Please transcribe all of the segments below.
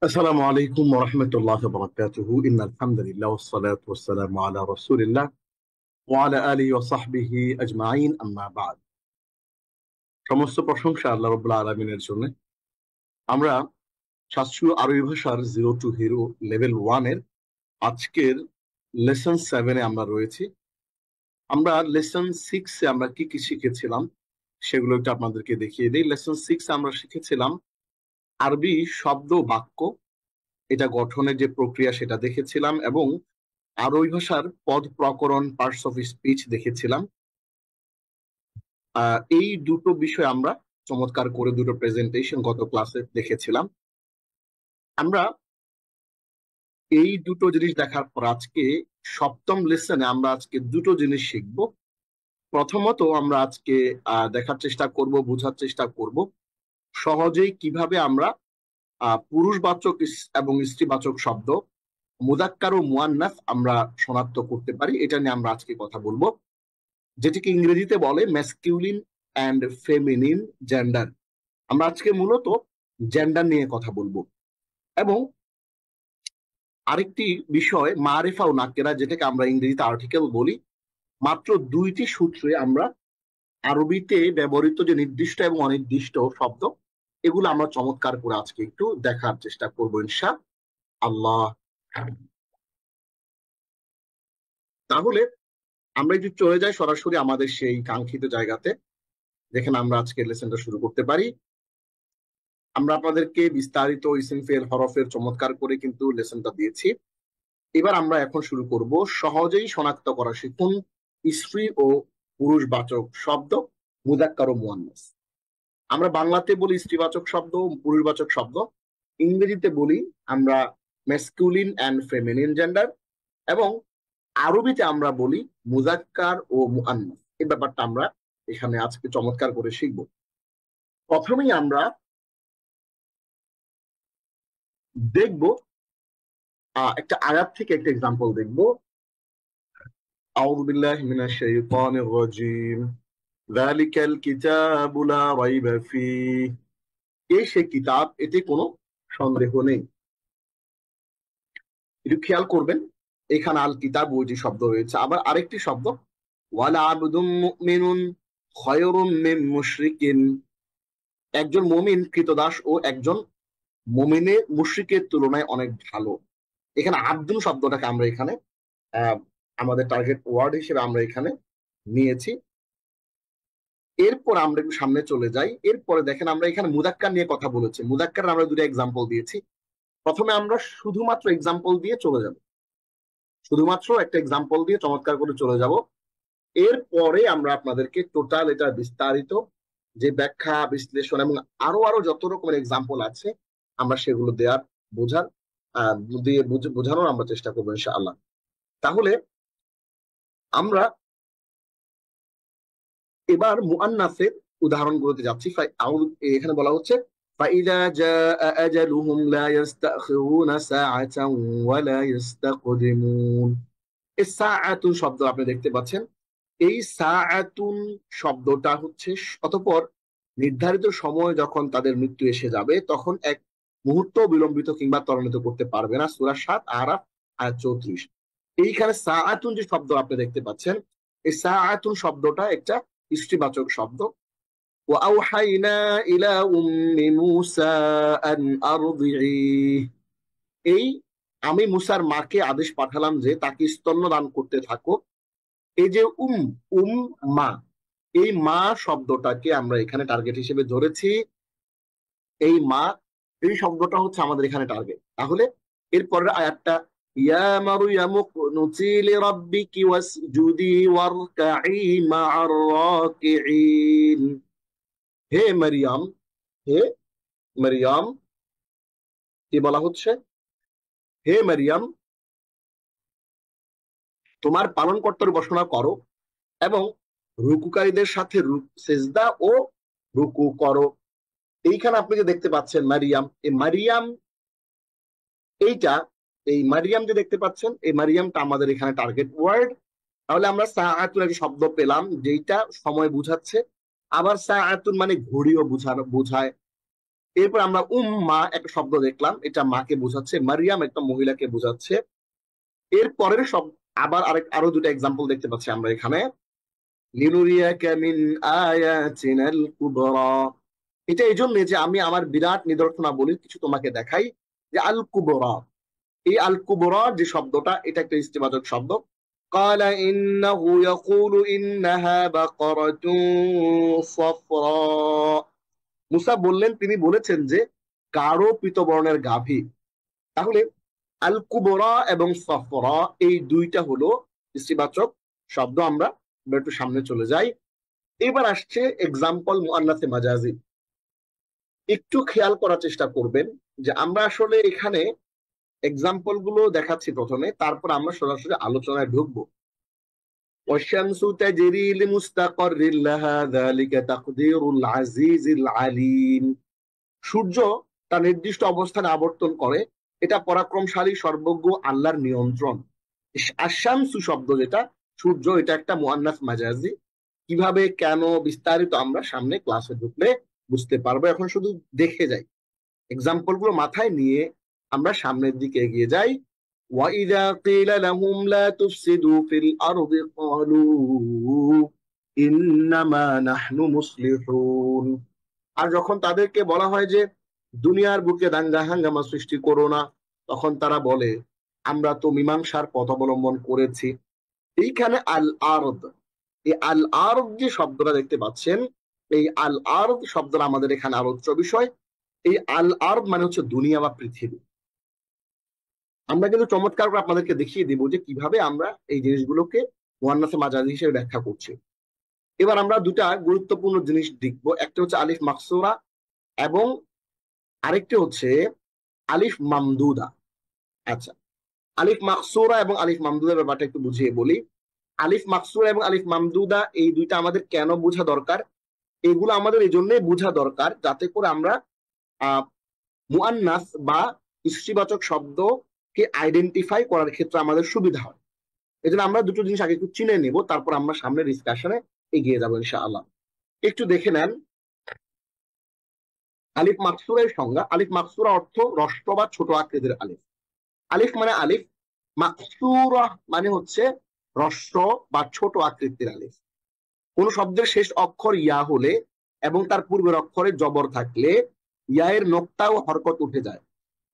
আসসালামু আলাইকুম ওয়া রাহমাতুল্লাহি ওয়া বারাকাতুহু ইন্নাল হামদুলিল্লাহ ওয়াস সালাতু ওয়াস সালামু আলা রাসূলিল্লাহ ওয়া আলা আলিহি ওয়া সাহবিহি আজমাইন আম্মা বা'দ। সমস্ত প্রশংসা আল্লাহ রাব্বুল আলামিনের জন্য। আমরা শাস্ত্রীয় আরবি ভাষার জিরো টু হিরো লেভেল 1 এর আজকের লেসন 7 এ আমরা রয়েছি। আমরা লেসন 6 এ আমরা কি কি শিখেছিলাম সেগুলো একটু আপনাদেরকে দেখিয়ে দিই। লেসন 6 এ আমরা শিখেছিলাম আরবি শব্দ বাক্য, এটা গঠনের যে প্রক্রিয়া সেটা দেখেছিলাম, এবং আরবি ভাষার পদ প্রকরণ পার্টস অফ স্পিচ দেখেছিলাম। এই দুটো বিষয় আমরা চমৎকার করে দুটো প্রেজেন্টেশন গত ক্লাসে দেখেছিলাম। আমরা এই দুটো জিনিস দেখার পর আজকে সপ্তম লেসনে আমরা আজকে দুটো জিনিস শিখব। প্রথমত আমরা আজকে দেখার চেষ্টা করব, বোঝার চেষ্টা করব সহজেই কিভাবে আমরা পুরুষবাচক এবং স্ত্রীবাচক শব্দ মুযাক্কার ও মুআন্নাস আমরা শনাক্ত করতে পারি। এটা নিয়ে আমরা আজকে কথা বলবো, যেটিকে ইংরেজিতে বলে ম্যাসকিউলিন অ্যান্ড ফেমিনিন জেন্ডার। আমরা আজকে মূলত জেন্ডার নিয়ে কথা বলবো, এবং আরেকটি বিষয় মারিফা ও নাকেরা, যেটাকে আমরা ইংরেজিতে আর্টিকেল বলি। মাত্র দুইটি সূত্রে আমরা আরবিতে ব্যবহৃত যে নির্দিষ্ট এবং অনির্দিষ্ট শব্দ, এগুলো আমরা চমৎকার করে আজকে একটু দেখার চেষ্টা করবো ইনশাআল্লাহ। তাহলে আমরা একটু চলে যাই সরাসরি আমাদের সেই কাঙ্ক্ষিত জায়গাতে, যেখানে আমরা আজকের লেসনটা শুরু করতে পারি। আমরা আপনাদেরকে বিস্তারিত ইসিম ফেল হরফের চমৎকার করে কিন্তু লেসনটা দিয়েছি। এবার আমরা এখন শুরু করব সহজেই শনাক্ত করা শিখুন স্ত্রী ও পুরুষবাচক শব্দ মুযাক্কার ও মুআন্নাস। আমরা বাংলাতে বলি স্ত্রীবাচক শব্দ, পুরুষবাচক শব্দ। ইংরেজিতে বলি আমরা ম্যাসকুলিন অ্যান্ড ফেমিনিন জেন্ডার, এবং আরবিতে আমরা বলি মুযাক্কার ও মুআন্নাস। এই ব্যাপারটা আমরা এখানে আজকে চমৎকার করে শিখব। প্রথমেই আমরা দেখব একটা আয়াত থেকে একটা এক্সাম্পল দেখব। আউযু বিল্লাহি মিনাশ শাইতানির রাজীম। যালিকাল কিতাবু লা রাইবা ফীহ। এই সে কিতাব, এতে কোনো সন্দেহ নেই। একটু খেয়াল করবেন, এখানে আল কিতাব ওইটি শব্দ রয়েছে, আবার আরেকটি শব্দ ওয়ালা আবদুম মুমিনুন খায়রুম মিন মুশরিকিন। একজন মুমিন কৃতদাস ও একজন মুমিনের মুশরিকের তুলনায় অনেক ভালো। এখানে আব্দুল শব্দটাকে আমরা এখানে আহ, আমাদের টার্গেট ওয়ার্ড হিসেবে আমরা এখানে নিয়েছি। এরপর আমরা একটু সামনে চলে যাই। এরপরে দেখেন আমরা এখানে মুযাক্কার নিয়ে কথা বলেছি। মুযাক্কার আমরা দুটো এক্সাম্পল দিয়েছি। প্রথমে আমরা শুধুমাত্র এক্সাম্পল দিয়ে চলে যাব, শুধুমাত্র একটা এক্সাম্পল দিয়ে চমৎকার করে চলে যাব। এরপরে আমরা আপনাদেরকে টোটাল এটা বিস্তারিত যে ব্যাখ্যা বিশ্লেষণ এবং আরো আরো যত রকমের এক্সাম্পল আছে আমরা সেগুলো দেওয়ার বোঝার দিয়ে বোঝানোর আমরা চেষ্টা করবো ইনশাআল্লাহ। তাহলে আমরা এবার মুআন্নাসের উদাহরণগুলোতে যাচ্ছি। এখানে বলা হচ্ছে فإذا جاء أجلهم لا يستأخرون ساعة ولا يستقدمون। এই সাআতুন শব্দ আপনি দেখতে পাচ্ছেন। এই সাআতুন শব্দটা হচ্ছে অতঃপর নির্ধারিত সময় যখন তাদের মৃত্যু এসে যাবে তখন এক মুহূর্ত বিলম্বিত কিংবা ত্বরান্বিত করতে পারবে না। সূরা ৭ আরাফ আয়াত ৩৪। এইখানে সাআতুন যে শব্দ আপনি দেখতে পাচ্ছেন, এই সাআতুন শব্দটা একটা স্ত্রীবাচক শব্দ। ওয়াআউহাইনা ইলা উম্মি মূসা আন আরদিঈহ। এই আমি মুসার মাকে আদেশ পাঠালাম যে তাকে স্তন্যদান করতে থাকো। এই যে উম মা, এই মা শব্দটাকে আমরা এখানে টার্গেট হিসেবে ধরেছি। এই মা, এই শব্দটা হচ্ছে আমাদের এখানে টার্গেট। তাহলে এরপরের আয়াতটা ইয়া মারইয়ামু কুনুতি লিরাব্বিকি ওয়াসজুদি ওয়ারকাঈ মা'আর রাকিঈন। হে মারিয়াম, হে মারিয়াম, কি বলা হচ্ছে? হে মারিয়াম, তোমার পালনকর্তার উপাসনা করো এবং রুকুকারীদের সাথে সেজদা ও রুকু করো। এইখানে আপনি যে দেখতে পাচ্ছেন মারিয়াম, এই মারিয়াম, এইটা, এই মারিয়াম যে দেখতে পাচ্ছেন, এই মারিয়ামটা আমাদের এখানে টার্গেট ওয়ার্ড। তাহলে আমরা সাআতুন একটা শব্দ পেলাম যেটা সময় বুঝাচ্ছে, আবার সাআতুন মানে ঘড়িও বোঝায়। এরপর আমরা উম্মা একটা শব্দ দেখলাম, এটা মাকে বোঝাচ্ছে, মারিয়াম একটা মহিলাকে বোঝাচ্ছে। এর পরের সব আবার আরো দুটো এক্সাম্পল দেখতে পাচ্ছি আমরা এখানে। লিনুরিয়াকা মিন আয়াতিনাল কুবরা, এটা এই জন্য যে আমি আমার বিরাট নিদর্শনাবলী কিছু তোমাকে দেখাই। যে আল কুবরা, এই আল কুবরা যে শব্দটা, এটা একটা ইস্তিবাচক শব্দ। قال إنه يقول إنها بقرة صفراء, মুসা বললেন, তিনি বলেছেন যে গাঢ় পীতবর্ণের গাভী। তাহলে আল কুবরা এবং সফরা এই দুইটা হলো ইস্তিবাচক শব্দ। আমরা একটু সামনে চলে যাই। এবার আসছে এক্সাম্পল মুআন্নাসে মাজাজি। একটু খেয়াল করার চেষ্টা করবেন যে আমরা আসলে এখানে এক্সাম্পল গুলো দেখাচ্ছি প্রথমে, তারপর আমরা সরাসরি আলোচনায় ঢুকবো। والشمس تجري لمستقر لها ذلك تقدير العزيز العليم, সূর্য তার নির্দিষ্ট অবস্থানে আবর্তন করে, এটা পরাক্রমশালী সর্বজ্ঞ আল্লাহর নিয়ন্ত্রণ। আশামসু শব্দ যেটা সূর্য, এটা একটা মুআন্নাস মাজাজি। কিভাবে কেন বিস্তারিত আমরা সামনে ক্লাসে ঢুকলে বুঝতে পারবো। এখন শুধু দেখে যাই, এক্সাম্পল গুলো মাথায় নিয়ে আমরা সামনের দিকে এগিয়ে যাই। وَإِذَا قِيلَ لَهُمْ لَا تُفْسِدُوا فِي الْأَرْضِ قَالُوا إِنَّمَا نَحْنُ مُصْلِحُونَ, আর যখন তাদেরকে বলা হয় যে দুনিয়ার বুকে দাঙ্গা হাঙ্গামা সৃষ্টি করো না, তখন তারা বলে আমরা তো মীমাংসার পথ অবলম্বন করেছি। এইখানে আল আরদ, এই আল আরদ যে শব্দটা দেখতে পাচ্ছেন, এই আল আরদ শব্দটা আমাদের এখানে আলোচ্য বিষয়। এই আল আরদ মানে হচ্ছে দুনিয়া বা পৃথিবী। আমরা কিন্তু চমৎকার করে আপনাদেরকে দেখিয়ে দিব যে কিভাবে আমরা এই জিনিসগুলোকে মুআন্নাসে মাজাজি হিসেবে ব্যাখ্যা করছি। এবার আমরা দুটা গুরুত্বপূর্ণ জিনিস দেখবো, একটা হচ্ছে আলিফ মাকসুরা এবং আরেকটি হচ্ছে আলিফ মামদুদা। আচ্ছা, আলিফ মাকসুরা এবং আলিফ মামদুদার ব্যাপারটা একটু বুঝিয়ে বলি। আলিফ মাকসুরা এবং আলিফ মামদুদা এই দুইটা আমাদের কেন বোঝা দরকার? এগুলো আমাদের এই জন্যই বোঝা দরকার যাতে করে আমরা মুআন্নাস বা ইস্তিবাচক শব্দকে আইডেন্টিফাই করার ক্ষেত্রে আমাদের সুবিধা হয়। এই জন্য আমরা দুটো জিনিস আগে একটু চিনে নেব, তারপর আমরা সামনের ডিসকাশনে এগিয়ে যাবো ইনশাআল্লাহ। একটু দেখে নেন আলিফ মাকসুরের সংজ্ঞা। আলিফ মাকসুরা অর্থ হ্রস্ব বা ছোট আকৃতির আলিফ। আলিফ মানে আলিফ, মাকসুরা মানে হচ্ছে হ্রস্ব বা ছোট আকৃতির আলিফ। কোন শব্দের শেষ অক্ষর ইয়া হলে এবং তার পূর্বের অক্ষরে জবর থাকলে ইয়া-এর নোক্তা ও হরকত উঠে যায়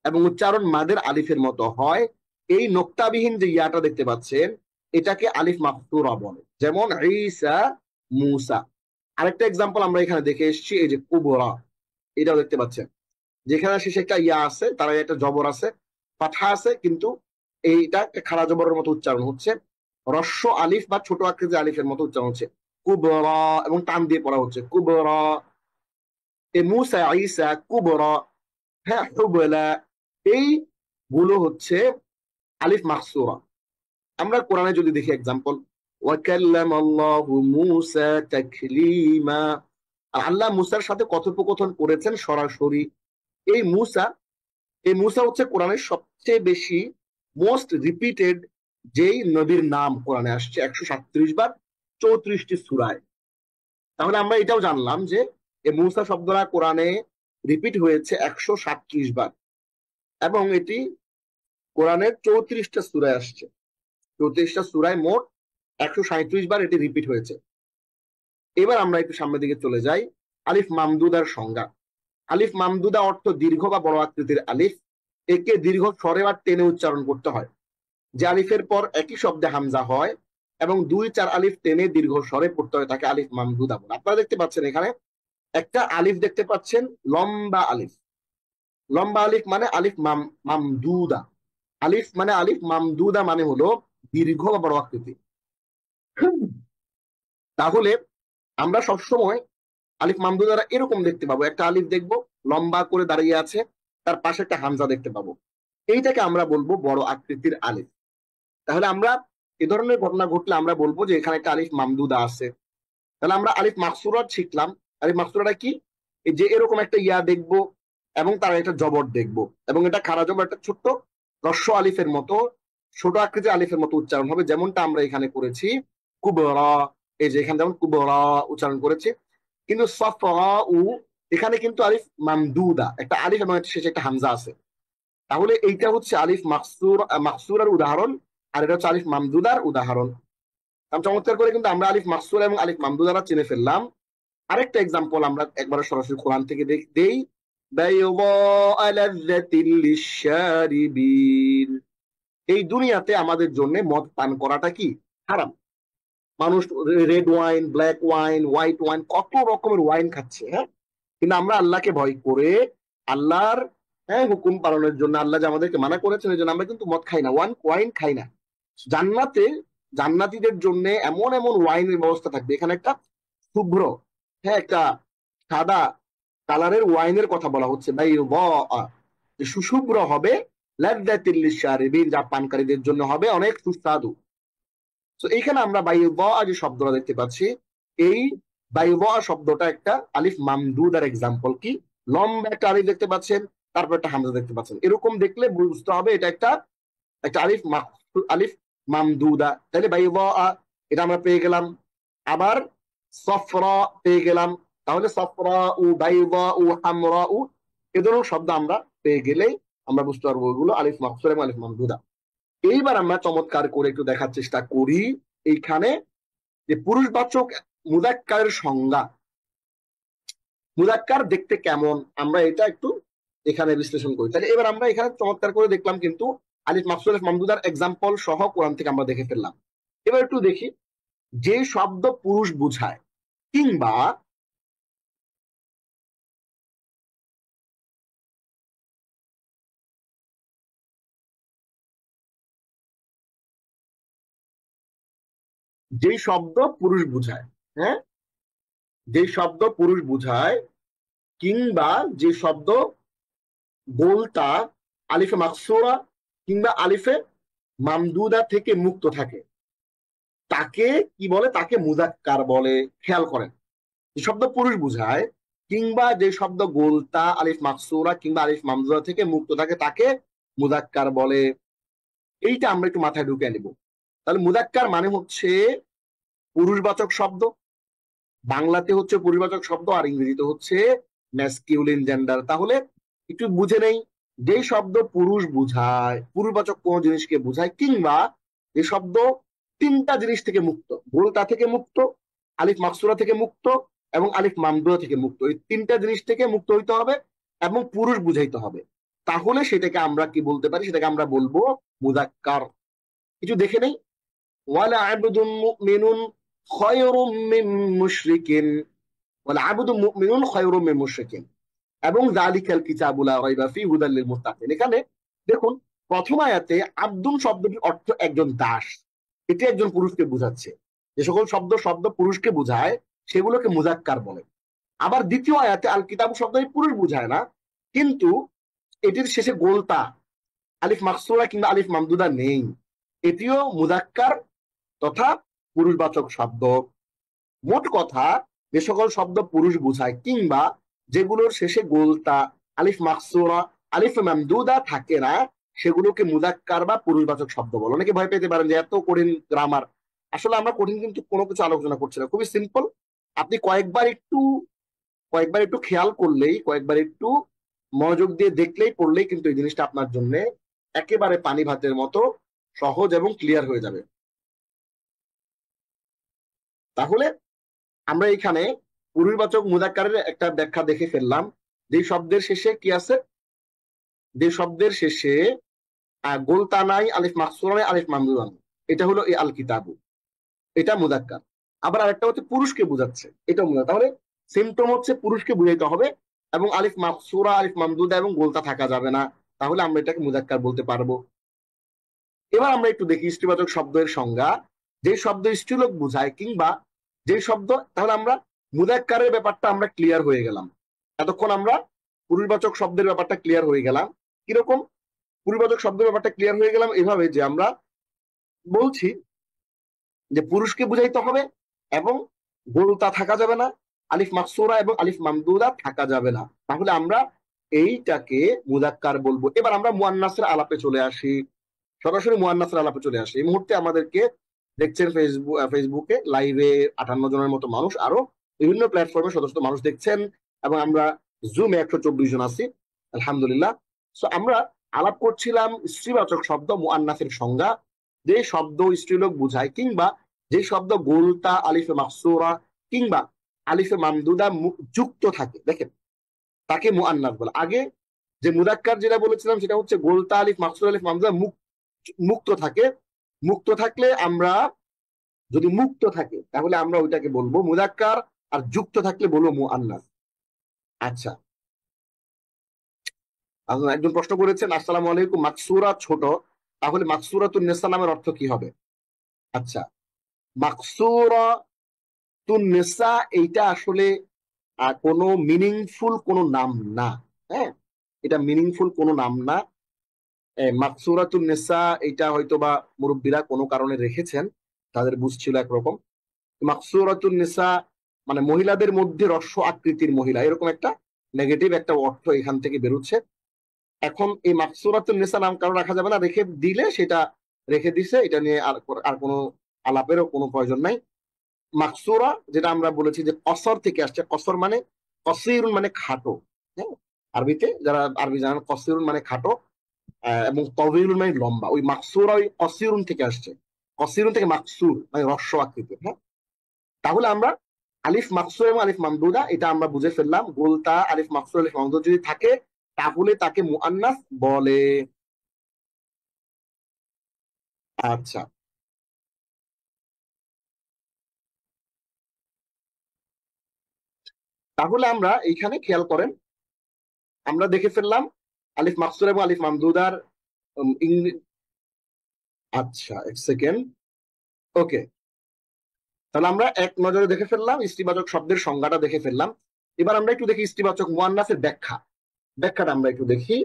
এবং উচ্চারণ মাদের আলিফের মতো হয়। এই নোক্তাবিহীন যে ইয়াটা দেখতে পাচ্ছেন, এটাকে আলিফ মাকসুরা বলে। যেমন ঈসা, মুসা। আরেকটা এক্সাম্পল আমরা এখানে দেখে এসেছি, এই যে কুবরা, এটাও দেখতে পাচ্ছেন, যেখানে শেষে একটা ইয়া আছে, তার একটা জবর আছে, পাঠা আছে, কিন্তু এইটা খাড়া জবরের মতো উচ্চারণ হচ্ছে। হ্রস্ব আলিফ বা ছোট আকৃতির আলিফের মতো উচ্চারণ হচ্ছে কুবরা, এবং টান দিয়ে পড়া হচ্ছে কুবরা। এ মুসা, ঈসা, কুবরা, হ্যাঁ, হুবলা, এই গুলো হচ্ছে আলিফ মাকসুরা। আমরা কোরআনে যদি দেখি এক্সাম্পল, ওয়াকাল্লামাল্লাহু মূসা তাকলিমা, আল্লাহ মুসার সাথে কথোপকথন করেছেন সরাসরি। এই মুসা, এই মুসা হচ্ছে কোরআনের সবচেয়ে বেশি মোস্ট রিপিটেড যেই নবীর নাম কোরআনে আসছে 137 বার 34টি সূরায়। তাহলে আমরা এটাও জানলাম যে এই মুসা শব্দটা কোরআনে রিপিট হয়েছে 137 বার, এবং এটি কোরআনের 34টা সূরায় আসছে। 34টা সূরায় মোট 137 বার এটি রিপিট হয়েছে। এবার আমরা একটু সামনের দিকে চলে যাই। আলিফ মামদুদার সংজ্ঞা। আলিফ মামদুদা অর্থ দীর্ঘ বা বড় আকৃতির আলিফ। একে দীর্ঘ স্বরে বা টেনে উচ্চারণ করতে হয়। যে আলিফের পর একই শব্দে হামজা হয় এবং 2-4 আলিফ টেনে দীর্ঘ স্বরে পড়তে হয় তাকে আলিফ মামদুদা বলে। আপনারা দেখতে পাচ্ছেন এখানে একটা আলিফ দেখতে পাচ্ছেন, লম্বা আলিফ। লম্বা আলিফ মানে আলিফ মামদুদা। আলিফ মানে আলিফ মামদুদা মানে হলো দীর্ঘ বা বড় আকৃতি। তাহলে আমরা সবসময় আলিফ মামদুদারা এরকম দেখতে পাবো, একটা আলিফ দেখবো লম্বা করে দাঁড়িয়ে আছে, তার পাশে একটা হামজা দেখতে পাবো, এইটাকে আমরা বলবো বড় আকৃতির আলিফ। তাহলে আমরা এ ধরনের ঘটনা ঘটলে আমরা বলবো যে এখানে একটা আলিফ মামদুদা আছে। তাহলে আমরা আলিফ মাকসুরা শিখলাম। আলিফ মাকসুরাটা কি? এই যে এরকম একটা ইয়া দেখবো এবং তার একটা জবর দেখবো, এবং এটা খাড়া জবর, একটা ছোট্ট হ্রস্ব আলিফের মতো, ছোট আকৃতির আলিফের মতো উচ্চারণ হবে, যেমনটা আমরা এখানে করেছি কুবরা। এই যে এখানে যেমন কুবরা উচ্চারণ করেছি, কিন্তু সফরা উ এখানে কিন্তু আলিফ মামদুদা, একটা আলিফ এবং একটা শেষে একটা হামজা আছে। তাহলে এইটা হচ্ছে আলিফ মাকসুরার উদাহরণ, আর এটা হচ্ছে আলিফ মামদুদার উদাহরণ। চমৎকার করে কিন্তু আমরা আলিফ মাকসুরা এবং আলিফ মামদুদারা চিনে ফেললাম। আরেকটা এক্সাম্পল আমরা একবার সরাসরি কোরআন থেকে দেই। বাইয়্যা লাযযাতিল লিশ-শারিবিন। এই দুনিয়াতে আমাদের জন্য মদ পান করাটা কি হারাম। মানুষ red wine, black wine, white wine, কত রকমের ওয়াইন খাচ্ছে, হ্যাঁ। কিন্তু আমরা আল্লাহকে ভয় করে, আল্লাহর হুকুম পালনের জন্য, আল্লাহ যে আমাদেরকে মানা করেছেন এই জন্য আমরা কিন্তু মদ খাই না, ওয়াইন খাই না। জান্নাতে জান্নাতীদের জন্য এমন এমন ওয়াইনের ব্যবস্থা থাকবে। এখানে একটা শুভ্র, একটা সাদা কালারের ওয়াইনের কথা বলা হচ্ছে, ভাই সুশুভ্র হবে, লাযযাতিল লিশ-শারিবিন, যা পানকারীদের জন্য হবে অনেক সুস্বাদু। তো এইখানে আমরা বাইয়্যা যে শব্দটা দেখতে পাচ্ছি, এই বাইয়্যা শব্দটা একটা আলিফ মামদুদার এক্সাম্পল। কি লম্বা একটা আলিফ দেখতে পাচ্ছেন, তারপর একটা হামজা দেখতে পাচ্ছেন, এরকম দেখলে বুঝতে হবে এটা একটা একটা আলিফ মামদুদা। তাহলে বাইয়্যা এটা আমরা পেয়ে গেলাম। আবার সফরা পেয়ে গেলাম। তাহলে সফরা উ, বাইয়্যা উ, হামরা উ, এ ধরনের শব্দ আমরা পেয়ে গেলেই আমরা বুঝতে পারবো ওইগুলো আলিফ মাকসুরা এবং আলিফ মামদুদা। এইবার আমরা চমৎকার করে একটু দেখার চেষ্টা করি এইখানে যে পুরুষবাচক মুযাক্কারের সংজ্ঞা, মুযাক্কার দেখতে কেমন, আমরা এটা একটু এখানে বিশ্লেষণ করি। তাহলে এবার আমরা এখানে চমৎকার করে দেখলাম কিন্তু আলিফ মাকসুর আলিফ মামদুদার এক্সাম্পল সহ কোরআন থেকে আমরা দেখে ফেললাম। এবার একটু দেখি যে শব্দ পুরুষ বুঝায় কিংবা যে শব্দ পুরুষ বুঝায়, হ্যাঁ, যে শব্দ পুরুষ বুঝায় কিংবা যে শব্দ গোলতা আলিফে মাকসুরা কিংবা আলিফে মামদুদা থেকে মুক্ত থাকে, তাকে কি বলে? তাকে মুযাক্কার বলে। খেয়াল করেন, যে শব্দ পুরুষ বুঝায় কিংবা যে শব্দ গোলতা আলিফ মাকসুরা কিংবা আলিফ মামদুদা থেকে মুক্ত থাকে তাকে মুযাক্কার বলে। এইটা আমরা একটু মাথায় ঢুকে নিব। তাহলে মুযাক্কার মানে হচ্ছে পুরুষবাচক শব্দ, বাংলাতে হচ্ছে পুরুষবাচক শব্দ, আর ইংরেজিতে হচ্ছে ম্যাসকিউলিন জেন্ডার। তাহলে একটু বুঝে নেই, যে শব্দ পুরুষ বুঝায়, পুরুষবাচক কোন জিনিসকে বুঝায়, কিংবা যে শব্দ তিনটা জিনিস থেকে মুক্ত, গোলতা থেকে মুক্ত, আলিফ মাকসুরা থেকে মুক্ত এবং আলিফ মামদুদা থেকে মুক্ত, এই তিনটা জিনিস থেকে মুক্ত হইতে হবে এবং পুরুষ বুঝাইতে হবে, তাহলে সেটাকে আমরা কি বলতে পারি? সেটাকে আমরা বলবো মুযাক্কার। কিছু দেখে নেই। ওয়ালা আবদুম মুমিনুন খায়রুম মিন মুশরিকিন, ওয়ালা আবদুম মুমিনুন খায়রুম মিন মুশরিকিন, এবং যালিকাল কিতাবু লা রাইবা ফি হুদাল লিল মুত্তাকিন। এখানে দেখুন প্রথম আয়াতে আব্দুন শব্দটির অর্থ একজন দাস, এটি একজন পুরুষকে বোঝাচ্ছে। যে সকল শব্দ পুরুষকে বোঝায় সেগুলোকে মুযাক্কার বলে। আবার দ্বিতীয় আয়াতে আল কিতাবু শব্দটি পুরুষ বোঝায় না, কিন্তু এটির শেষে গোলতা আলিফ মাকসুরা কিংবা আলিফ মামদুদা নেই, এটিও মুযাক্কার তথা পুরুষবাচক শব্দ। মোট কথা, যে সকল শব্দ পুরুষ বোঝায় কিংবা যেগুলোর শেষে গোলতা আলিফ মাকসুরা আলিফ মামদুদা থাকে না, সেগুলোকে মুযাক্কার বা পুরুষবাচক শব্দ বলে। অনেকে ভয় পেতে পারেন যে এত কঠিন গ্রামার। আসলে আমরা কঠিন কিন্তু কোনো কিছু আলোচনা করছি না, খুবই সিম্পল। আপনি কয়েকবার একটু খেয়াল করলেই, কয়েকবার একটু মনোযোগ দিয়ে দেখলেই, পড়লেই কিন্তু এই জিনিসটা আপনার জন্য একেবারে পানি ভাতের মতো সহজ এবং ক্লিয়ার হয়ে যাবে। তাহলে আমরা এখানে পুরুষবাচক মুযাক্কারের একটা ব্যাখ্যা দেখে ফেললাম। যে শব্দের শেষে কি আছে? যে শব্দের শেষে গোলতা নাই, আলিফ মাকসুরা নাই, আলিফ মামদুদা নাই, এটা হলো এই আল কিতাবু, এটা মুযাক্কার। আবার আরেকটা হচ্ছে পুরুষকে বোঝাচ্ছে, এটা মুযাক্কার। তাহলে সিম্পটম হচ্ছে পুরুষকে বুঝাইতে হবে এবং আলিফ মাকসুরা আলিফ মামদুদা এবং গোলতা থাকা যাবে না, তাহলে আমরা এটাকে মুযাক্কার বলতে পারবো। এবার আমরা একটু দেখি স্ত্রীবাচক শব্দের সংজ্ঞা। যে শব্দ স্ত্রীলোক বোঝায় কিংবা যে শব্দ, তাহলে আমরা মুযাক্কারের ব্যাপারটা আমরা ক্লিয়ার হয়ে গেলাম। এতক্ষণ আমরা পুরুষবাচক শব্দের ব্যাপারটা ক্লিয়ার হয়ে গেলাম। কিরকম পুরুষবাচক শব্দের ব্যাপারটা ক্লিয়ার হয়ে গেলাম? এভাবে যে আমরা বলছি যে পুরুষকে বুঝাইতে হবে এবং গোলতা থাকা যাবে না, আলিফ মাকসুরা এবং আলিফ মামদুদা থাকা যাবে না, তাহলে আমরা এইটাকে মুযাক্কার বলবো। এবার আমরা মুয়ান্নাসের আলাপে চলে আসি, সরাসরি মুয়ান্নাসের আলাপে চলে আসি। এই মুহূর্তে আমাদেরকে দেখছেন ফেসবুকে লাইভে 58 জনের মতো মানুষ, আরো বিভিন্ন প্ল্যাটফর্মে শত শত মানুষ দেখছেন। এবং আমরা জুমে 124 জন আছি, আলহামদুলিল্লাহ। সো আমরা আলাপ করছিলাম স্ত্রীবাচক শব্দ মুআন্নাসের সংজ্ঞা, যে শব্দ স্ত্রীলোক বুঝায়, কিংবা যে শব্দ গোলতা আলিফে মাকসুরা কিংবা আলিফে মামদুদা যুক্ত থাকে, দেখেন তাকে মুআন্নাস বলে। আগে যে মুযাক্কার যেটা বলেছিলাম সেটা হচ্ছে গোলতা আলিফ মাকসুর আলিফ মামদুদা মুক্ত থাকে। মুক্ত থাকলে আমরা, যদি মুক্ত থাকে তাহলে আমরা ওইটাকে বলবো মুযাক্কার, আর যুক্ত থাকলে বলবো মুআন্নাস। আচ্ছা, একজন প্রশ্ন করেছেন, আসসালামু আলাইকুম, মাকসুরা ছোট, তাহলে মাকসুরাতুন নিসা নামের অর্থ কি হবে? আচ্ছা, মাকসুরাতুন নিসা এইটা আসলে কোনো মিনিংফুল কোনো নাম না। হ্যাঁ, এটা মিনিংফুল কোনো নাম না। মাকসুরাতুন নিসা এটা হয়তো বা মুরব্বীরা কোনো কারণে রেখেছেন, তাদের বুঝছিল একরকম। মাকসুরাতুন নিসা মানে মহিলাদের মধ্যে রস্য আকৃতির মহিলা, এরকম একটা নেগেটিভ একটা অর্থ এখান থেকে বেরোচ্ছে। এখন এই মাকসুরাতুন নিসা নাম কারো রাখা যাবে না, রেখে দিলে সেটা রেখে দিছে, এটা নিয়ে আর কোনো আলাপেরও কোনো প্রয়োজন নাই। মাকসুরা যেটা আমরা বলেছি যে কসর থেকে আসছে, কসর মানে কসিরুন মানে খাটো। হ্যাঁ, আরবিতে যারা আরবি জানেন, কসিরুন মানে খাটো, এবং তবিলুন মানে লম্বা। ওই মাকসুরা ওই কসিরুন থেকে আসছে, কসিরুন থেকে মাকসুর মানে রস্য আকৃতির। হ্যাঁ, তাহলে আমরা আলিফ মাকসুর এবং আলিফ মামদুদা এটা আমরা বুঝে ফেললাম। গোলতা আলিফ মাকসুর আলিফ মামদুদ যদি থাকে তাহলে তাকে মুআন্নাস বলে। আচ্ছা, তাহলে আমরা এইখানে খেয়াল করেন, আমরা দেখে ফেললাম আলিফ মাকসুর এবং আলিফ মামদুদার আচ্ছা, এক সেকেন্ড। ওকে, তাহলে আমরা এক নজরে দেখে ফেললাম ইস্তিবাচক শব্দের সংজ্ঞাটা দেখে ফেললাম। এবার আমরা একটু দেখি ইস্তিবাচক মুআন্নাসের ব্যাখ্যা। ব্যাখ্যাটা আমরা একটু দেখি।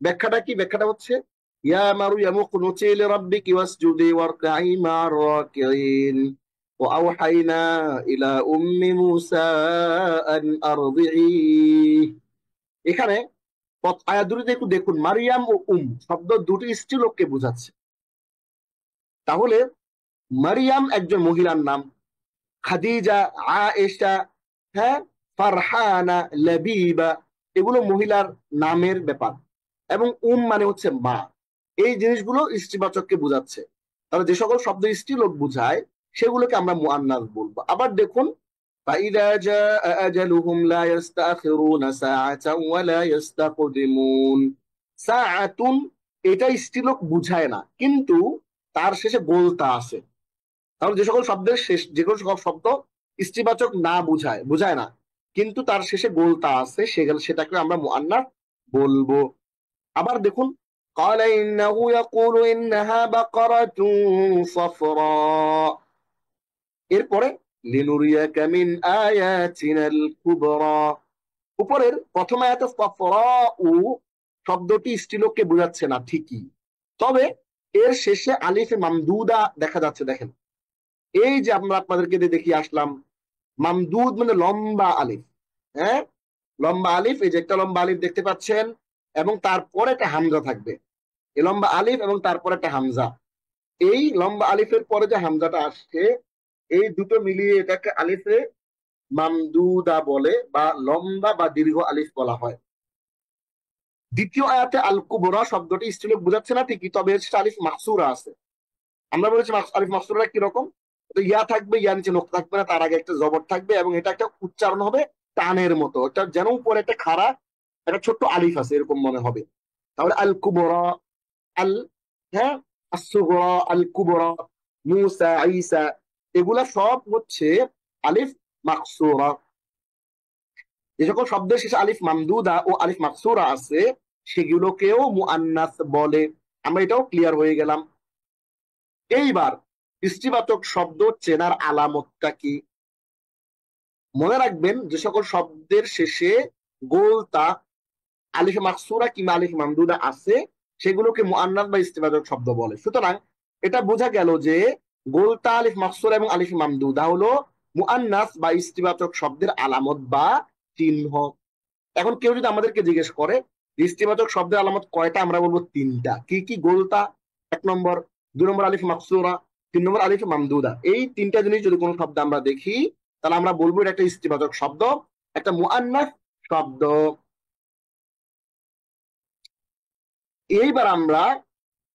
ব্যাখ্যাটা কি? ব্যাখ্যাটা হচ্ছে ইয়া মারইয়ামু কুনুতি লিরাব্বিকি ওয়াসজুদি ওয়ারকাই মা'র রাকিঈন ওয়া আওহাইনা ইলা উম্মি মূসা আন আরদিঈ। এখানে আয়াত দুটিতে একটু দেখুন, মারিয়াম ও শব্দ দুটি স্ত্রীলোককে বোঝাচ্ছে। তাহলে মারিয়াম একজন মহিলার নাম, খাদিজা, আয়েশা, হ্যাঁ, ফারহানা, লাবিবা, এগুলো মহিলার নামের ব্যাপার। এবং মানে হচ্ছে মা, এই জিনিসগুলো স্ত্রীবাচককে বোঝাচ্ছে। তাহলে যে সকল শব্দ স্ত্রীলোক বোঝায় সেগুলোকে আমরা মুআন্নাস বলবো। আবার দেখুন, فإذا جاء أجلهم لا يستأخرون ساعة ولا يستقدمون। সাআতুন এটা স্ত্রীলোক বুঝায় না, কিন্তু তার শেষে গোলতা আছে। তাহলে যে সকল শব্দের শেষ, যে সকল শব্দ স্ত্রীবাচক না বুঝায় না কিন্তু তার শেষে গোলতা আছে, সেটাকে আমরা মুআন্নাস বলবো। আবার দেখুন, قال إنه يقول إنها بقرة صفراء। এরপরে লিনুরিয়াকা মিন আয়াতিনাল কুবরা। উপরের প্রথম আয়াতে সাফরাউ শব্দটি স্ত্রীলোককে বোঝাচ্ছে না ঠিকই, তবে এর শেষে আলিফে মামদুদা দেখা যাচ্ছে। দেখেন, এই যে আমরা আপনাদেরকে দেখিয়ে আসলাম, মামদুদ মানে লম্বা আলিফ। হ্যাঁ, লম্বা আলিফ, এই যে একটা লম্বা আলিফ দেখতে পাচ্ছেন, এবং তারপরে একটা হামজা থাকবে। এই লম্বা আলিফ এবং তারপরে একটা হামজা, এই লম্বা আলিফের পরে যে হামজাটা আসছে, এই দুটো মিলিয়ে এটাকে আলিফে মামদুদা বলে, বা লম্বা বা দীর্ঘ আলিফ বলা হয়। দ্বিতীয় আয়াতে আল কুবরা শব্দটি স্ত্রীলোক বোঝাচ্ছে না ঠিকই, তবে এর সাথে আলিফ মাকসুরা আছে। আমরা বলেছি আলিফ মাকসুরা কিরকম, ইয়া থাকবে, ইয়া নিচে নোক্তা থাকবে না, তার আগে একটা জবর থাকবে, এবং এটা একটা উচ্চারণ হবে টানের মতো, এটা যেন উপরে একটা খাড়া একটা ছোট্ট আলিফ আছে এরকম মনে হবে। তাহলে আল কুবরা, আল, হ্যাঁ, আসুগরা, আল কুবরা, মুসা, ঈসা, এগুলা সব হচ্ছে আলিফ মাকসুরা। যে সকল শব্দের শেষে আলিফ মামদুদা ও আলিফ মাকসুরা আছে সেগুলোকেও মুআন্নাস বলে। আমরা এটাও ক্লিয়ার হয়ে গেলাম। এইবার স্ত্রীবাচক শব্দ চেনার আলামতটা কি? মনে রাখবেন, যে সকল শব্দের শেষে গোলতা আলিফ মাকসুরা কিংবা আলিফ মামদুদা আছে সেগুলোকে মুআন্নাস বা স্ত্রীবাচক শব্দ বলে। সুতরাং এটা বোঝা গেল যে গোলতা আলিফ মাকসুরা এবং আলিফ মামদুদা হলো মুআন্নাস বা স্ত্রীবাচক শব্দের আলামত বা চিহ্ন। এখন কেউ যদি আমাদেরকে জিজ্ঞেস করে ইস্তিবাচক শব্দের আলামত কয়টা, আমরা বলবো তিনটা। কি কি? গোলতা 1 নম্বর, 2 নম্বর আলিফ মাকসুরা, 3 নম্বর আলিফ মামদুদা। এই তিনটা জিনিস যদি কোনো শব্দ আমরা দেখি তাহলে আমরা বলবো এটা একটা ইস্তিবাচক শব্দ, একটা মুআন্নাস শব্দ। এইবার আমরা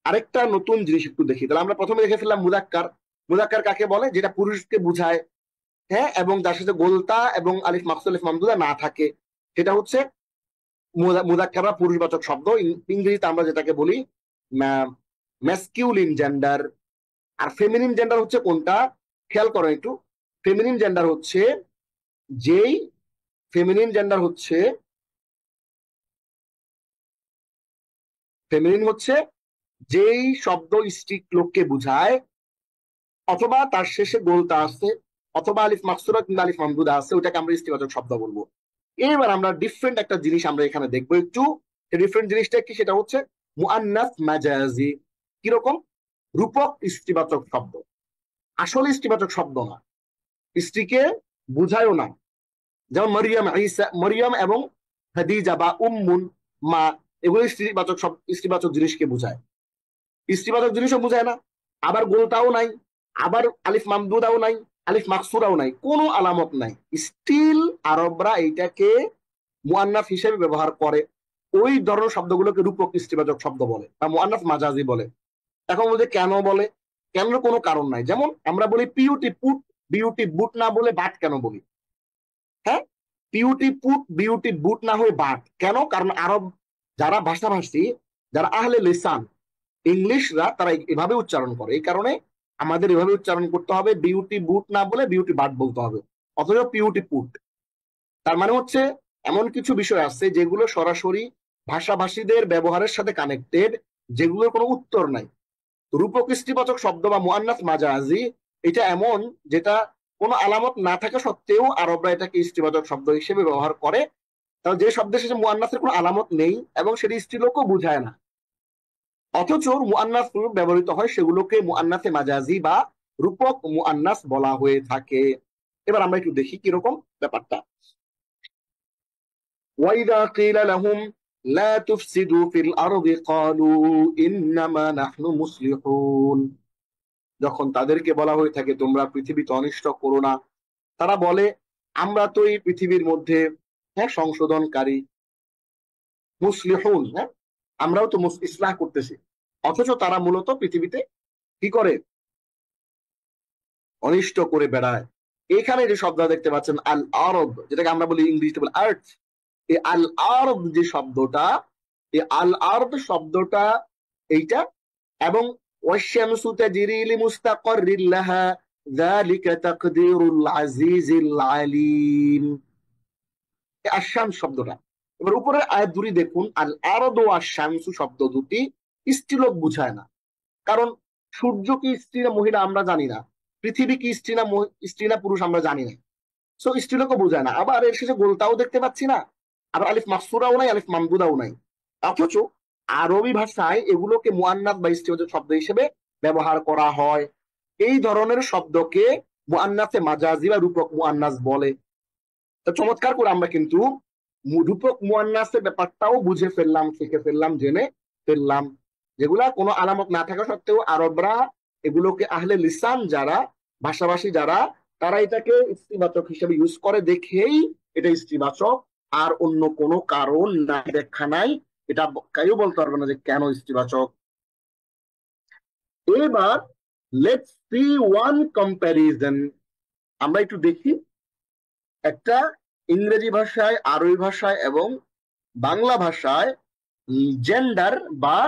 আরেকটা নতুন জিনিস একটু দেখি। তাহলে আমরা প্রথমে দেখে ফেললাম মুজাক্কার। মুজাক্কার কাকে বলে? যেটা পুরুষকে বুঝায়, হ্যাঁ, এবং যার সাথে গোলতা এবং আলিফ মাকসুদ আলিফ মামদুদা না থাকে, সেটা হচ্ছে মুজাক্কার বা পুরুষবাচক শব্দ। ইংরেজিতে আমরা যেটাকে বলি ম্যাসকিউলিন জেন্ডার। আর ফেমিনিন জেন্ডার হচ্ছে কোনটা? খেয়াল করো একটু। ফেমিনিন জেন্ডার হচ্ছে যেই ফেমিনিন জেন্ডার হচ্ছে ফেমিনিন হচ্ছে যেই শব্দ স্ত্রী লোককে বুঝায়, অথবা তার শেষে গোলতা আছে, অথবা আলিফ মাকসুরা কিংবা আলিফ মামদুদা আছে, ওটাকে আমরা স্ত্রীবাচক শব্দ বলবো। এবার আমরা ডিফারেন্ট একটা জিনিস আমরা এখানে দেখবো একটু। ডিফারেন্ট জিনিসটা কি? সেটা হচ্ছে মুআন্নাস মাজাজি। কিরকম? রূপক স্ত্রীবাচক শব্দ। আসলে স্ত্রীবাচক শব্দ না, স্ত্রীকে বুঝায়ও না। যেমন মরিয়ম, ঈসা, মরিয়ম এবং খাদিজা বা উম্মুন, মা, এগুলো স্ত্রীবাচক শব্দ, স্ত্রীবাচক জিনিসকে বুঝায়। স্ত্রীবাচক জিনিসও বুঝায় না, আবার গোলতাও নাই, আবার আলিফ মামদুদাও নাই, আলিফ মাকসুরাও নাই, কোনো আলামত নাই। স্টিল আরবরা এইটাকে মুআন্নাস হিসেবে ব্যবহার করে। ওই ধরনের শব্দগুলোকে রূপক স্ত্রীবাচক শব্দ বলে বা মুআন্নাস মাজাজি বলে। এখন বলতে কেন বলে? কেন কোনো কারণ নাই। যেমন আমরা বলি পিউটি পুট, বিউটি বুট না বলে বাট কেন বলি? হ্যাঁ, পিউটি পুট বিউটি বুট না হয়ে বাট কেন? কারণ আরব যারা ভাষাভাষী, যারা আহলে লিসান, ইংলিশরা, তারা এভাবে উচ্চারণ করে। এই কারণে আমাদের এভাবে উচ্চারণ করতে হবে, বিউটি বুট না বলে বিউটি বাট বলতে হবে, অথচ পিউটি পুট। তার মানে হচ্ছে এমন কিছু বিষয় আছে যেগুলো সরাসরি ভাষাভাষীদের ব্যবহারের সাথে কানেক্টেড, যেগুলোর কোনো উত্তর নাই। রূপক স্ত্রীবাচক শব্দ বা মুআন্নাস মাজাজি এটা এমন, যেটা কোনো আলামত না থাকা সত্ত্বেও আরবরা এটাকে স্ত্রীবাচক শব্দ হিসেবে ব্যবহার করে। তাহলে যে শব্দের শেষে মুআন্নাসের কোনো আলামত নেই এবং সেটি স্ত্রীলোকও বুঝায় না, অথচ মুআন্নাস রূপ ব্যবহৃত হয়, সেগুলোকে মুআন্নাসে মাজাজি বা রূপক মুআন্নাস বলা হয়ে থাকে। এবার আমরা একটু দেখি কিরকম ব্যাপারটা। ওয়াইদা কিলা লাহুম লা তুফসিদু ফিল আরদি ক্বালু ইন্নামা নাহনু মুসলিহুন। যখন তাদেরকে বলা হয়ে থাকে তোমরা পৃথিবীতে অনিষ্ট করো না, তারা বলে আমরা তো এই পৃথিবীর মধ্যে, হ্যাঁ, সংশোধনকারী, মুসলিহুন, হ্যাঁ, আমরাও তো ইসলাহ করতেছি। অথচ তারা মূলত পৃথিবীতে কি করে? অনিষ্ট করে বেড়ায়। এখানে যে শব্দ দেখতে পাচ্ছেন আল আরব, যেটাকে আমরা বলি ইংরেজিতে বলি আর্থ, এই আল আরব যে শব্দটা, এই আল আরব শব্দটা এইটা, এবং ওয়াশামসু তাজরি লিমুস্তাকাররিন লাহা যালিকা তাকদীরুল আজিজিল আলীম। আশ-শামস শব্দটা, এবার উপরে আয়াত দুটি দেখুন, আল আরদ ও আশ-শামসু শব্দ দুটি স্ত্রীলোক বুঝায় না। কারণ সূর্য কি স্ত্রী না মহিলা আমরা জানি না, পৃথিবী কি স্ত্রী না পুরুষ আমরা জানি না, সো স্ত্রীলোকও বোঝায় না। আবার এর শেষে গোলতাও দেখতে পাচ্ছি না, আবার আলিফ মাকসুরাও নাই, আলিফ মামদুদাও নাই। অথচ আরবি ভাষায় এগুলোকে মুআন্নাস বা স্ত্রীবাচক শব্দ হিসেবে ব্যবহার করা হয়। এই ধরনের শব্দকে মুআন্নাসে মাজাজি বা রূপক মুআন্নাস বলে। তো চমৎকার করে আমরা কিন্তু রূপক মুআন্নাসের ব্যাপারটাও বুঝে ফেললাম, শিখে ফেললাম, জেনে ফেললাম। যেগুলা কোনো আলামত না থাকা সত্ত্বেও আরবরা এগুলোকে আহলে লিসান যারা, ভাষাভাষী যারা, তারা এটাকে স্ত্রীবাচক হিসেবে ইউজ করে দেখেই এটা স্ত্রীবাচক, আর অন্য কোনো কারণ না, ব্যাখ্যা নাই। এটা কেউ বলতে পারবে না যে কেন স্ত্রীবাচক। এবার লেটস সি ওয়ান কম্প্যারিজন। আমরা একটু দেখি একটা ইংরেজি ভাষায়, আরবি ভাষায় এবং বাংলা ভাষায় জেন্ডার বা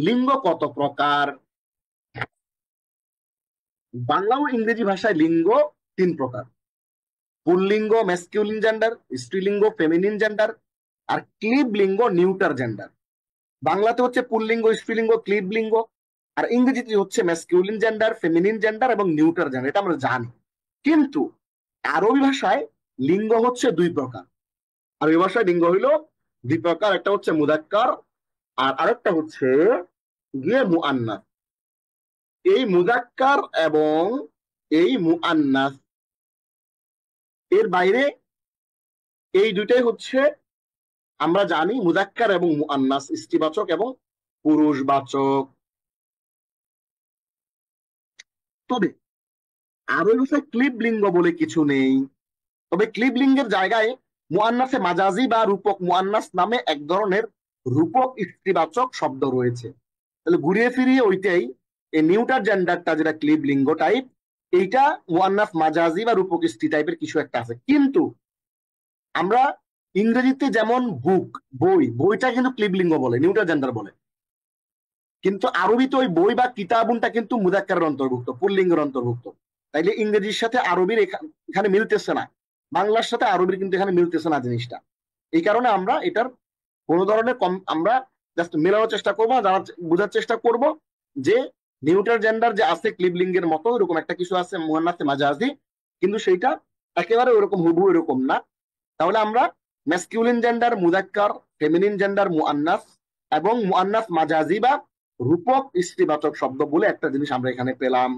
লিঙ্গ কত প্রকার। বাংলা ও ইংরেজি ভাষায় লিঙ্গ তিন প্রকার: পুল্লিঙ্গ ম্যাসকিউলিন জেন্ডার, স্ত্রীলিঙ্গ ফেমিনিন জেন্ডার, আর ক্লিব লিঙ্গ নিউটার জেন্ডার। বাংলাতে হচ্ছে পুল্লিঙ্গ, স্ত্রীলিঙ্গ, ক্লিব লিঙ্গ, আর ইংরেজিতে হচ্ছে ম্যাসকিউলিন জেন্ডার, ফেমিনিন জেন্ডার এবং নিউটার জেন্ডার। এটা আমরা জানি। কিন্তু আরবি ভাষায় লিঙ্গ হচ্ছে দুই প্রকার। আরবি ভাষায় লিঙ্গ হইল দুই প্রকার, একটা হচ্ছে মুযাক্কার আর আরেকটা হচ্ছে গিয়ে মুআন্নাস। এই মুযাক্কার এবং এই মুআন্নাস, এর বাইরে এই দুইটাই হচ্ছে আমরা জানি মুযাক্কার এবং মুআন্নাস, স্ত্রীবাচক এবং পুরুষবাচক। তবে আরবি ভাষায় ক্লিব লিঙ্গ বলে কিছু নেই। তবে ক্লিব লিঙ্গের জায়গায় মুআন্নাসে মাজাজি বা রূপক মুআন্নাস নামে এক ধরনের রূপক স্ত্রীবাচক শব্দ রয়েছে। তাহলে ঘুরিয়ে ফিরিয়ে ওইটাই, এই নিউটার জেন্ডারটা যেটা ক্লিব লিঙ্গ টাইপ, এইটা মুআন্নাস মাজাজি বা রূপক স্ত্রী টাইপের কিছু একটা আছে। কিন্তু আমরা ইংরেজিতে যেমন বুক, বই, বইটা কিন্তু ক্লিব লিঙ্গ বলে, নিউটার জেন্ডার বলে। কিন্তু আরবিতে ওই বই বা কিতাবুনটা কিন্তু মুযাক্কারের অন্তর্ভুক্ত, পুল্লিঙ্গের অন্তর্ভুক্ত। তাইলে ইংরেজির সাথে আরবির এখানে মিলতেছে না, বাংলার সাথে আরবির কিন্তু এখানে মিলতেছে না জিনিসটা। এই কারণে আমরা এটার কোনো ধরনের আমরা জাস্ট মেলানোর চেষ্টা করবো, বোঝার চেষ্টা করব যে নিউটার জেন্ডার যে আছে ক্লিবলিঙ্গের মতো এরকম একটা কিছু আছে মুআন্নাসে মাজাজি, কিন্তু সেইটা একেবারে ওরকম হুবহু এরকম না। তাহলে আমরা ম্যাসকিউলিন জেন্ডার মুযাক্কার, ফেমিনিন জেন্ডার মুআন্নাস এবং মুআন্নাস মাজাজি বা রূপক স্ত্রীবাচক শব্দ বলে একটা জিনিস আমরা এখানে পেলাম।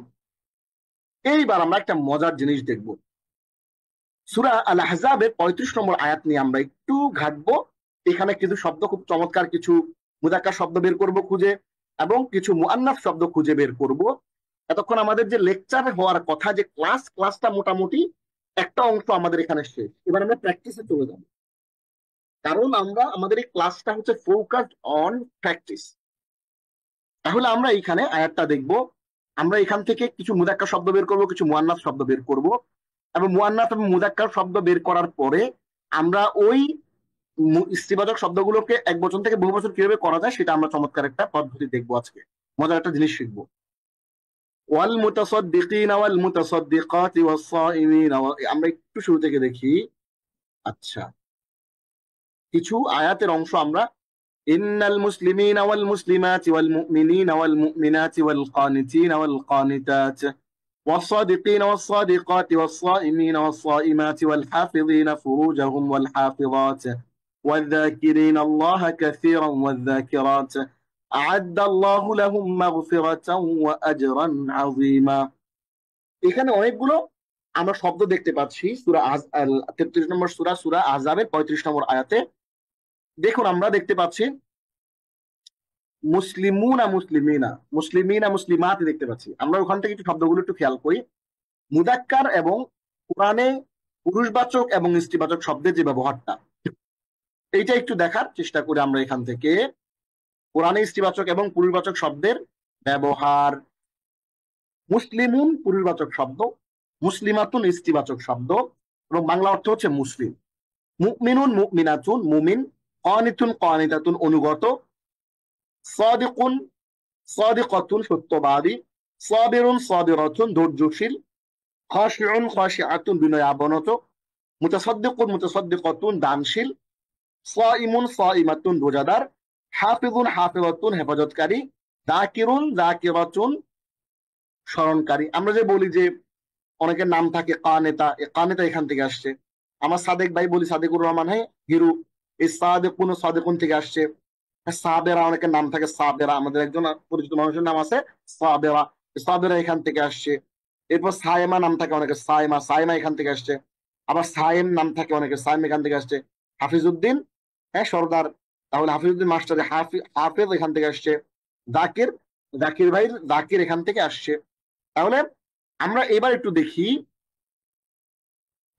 এইবার আমরা একটা মজার জিনিস দেখব। সূরা আল আহজাবের 35 নম্বর আয়াত নিয়ে আমরা একটু ঘাটবো। এখানে কিছু শব্দ, খুব চমৎকার কিছু মুযাক্কার শব্দ বের করব খুঁজে, এবং কিছু মুআন্নাস শব্দ খুঁজে বের করব। এতক্ষণ আমাদের যে লেকচার হওয়ার কথা, যে ক্লাসটা মোটামুটি একটা অংশ আমাদের এখানে শেষ। এবার আমরা প্র্যাকটিসে চলে যাব, কারণ আমাদের এই ক্লাসটা হচ্ছে ফোকাসড অন প্র্যাকটিস। তাহলে আমরা এইখানে আয়াতটা দেখব, আমরা এখান থেকে কিছু মুযাক্কার শব্দ বের করব, কিছু মুআন্নাস শব্দ বের করব, এবং মুআন্নাস এবং মুযাক্কার শব্দ বের করার পরে আমরা ওই স্ত্রীবাচক শব্দগুলোকে এক বচন থেকে বহু বচন কিভাবে করা যায় সেটা আমরা চমৎকার একটা পদ্ধতি দেখবো আজকে, মজার একটা জিনিস শিখবো। ওয়াল মুতাসাদ্দিকিনা ওয়াল মুতাসাদ্দিকাতি ওয়াস সাইমিনা, আমরা একটু শুরু থেকে দেখি। আচ্ছা, কিছু আয়াতের অংশ আমরা, ইন্নাল মুসলিমিনা ওয়াল মুসলিমাতি ওয়াল মুমিনিনা ওয়াল মুমিনাতি ওয়াল কানিতিনা ওয়াল কানিতাত والصادقين والصادقات والصائمين والصائمات والحافظين فروجهم والحافظات والذاكرين الله كثيرا والذاكرات أعد الله لهم مغفرة وأجرا عظيما। এখানে অনেকগুলো আমরা শব্দ দেখতে পাচ্ছি সূরা 33 নম্বর সূরা আহজাবের 35 নম্বর আয়াতে। দেখুন, আমরা দেখতে পাচ্ছি মুসলিমুনা মুসলিমিনা, মুসলিমিনা মুসলিমাত দেখতে পাচ্ছি। আমরা ওখান থেকে একটু শব্দগুলো একটু খেয়াল করি। মুযাক্কার এবং কোরআনে পুরুষবাচক এবং স্ত্রীবাচক শব্দের যে ব্যবহারটা, এইটা একটু দেখার চেষ্টা করি আমরা এখান থেকে। কোরআনে স্ত্রীবাচক এবং পুরুষবাচক শব্দের ব্যবহার। মুসলিমুন পুরুষবাচক শব্দ, মুসলিমাতুন স্ত্রীবাচক শব্দ, এবং বাংলা অর্থ হচ্ছে মুসলিম। মুমিনুন মুমিনাতুন মুমিন, কানিতুন কানিতাতুন অনুগত, সাদিকুন সাদিকাতুন সত্যবাদী, সাবিরুন সাবিরাতুন ধৈর্যশীল, খাশিউন খাশিআতুন বিনয়াবনত, মুতাসাদ্দিকুন মুতাসাদ্দিকাতুন দানশীল, সাইমুন সাইমাতুন রোজাদার, হাফিজুন হাফিজাতুন হেফাজতকারী, যাকিরুন যাকিরাতুন স্মরণকারী। আমরা যে বলি যে অনেকের নাম থাকে কানেতা, কানেতা এখান থেকে আসছে। আমার সাদেক ভাই বলি সাদেকুর রহমান, হ্যাঁ হিরু, এই সাদেকুন ও সাদেকুন থেকে আসছে। সাবেরা, অনেকের নাম থাকে সাবেরা, আমাদের একজন পরিচিত মানুষের নাম আছে সাবেরা, সাবেরা এখান থেকে আসছে। এরপর সাইমা নাম থাকে অনেকে, সাইমা, সাইমা এখান থেকে আসছে। আবার সাইম নাম থাকে অনেকে, সাইম এখান থেকে আসছে। হাফিজউদ্দিন, হ্যাঁ সর্দার, তাহলে হাফিজউদ্দিন মাস্টার, হাফেজ এখান থেকে আসছে। জাকির, জাকির ভাই জাকির এখান থেকে আসছে। তাহলে আমরা এবার একটু দেখি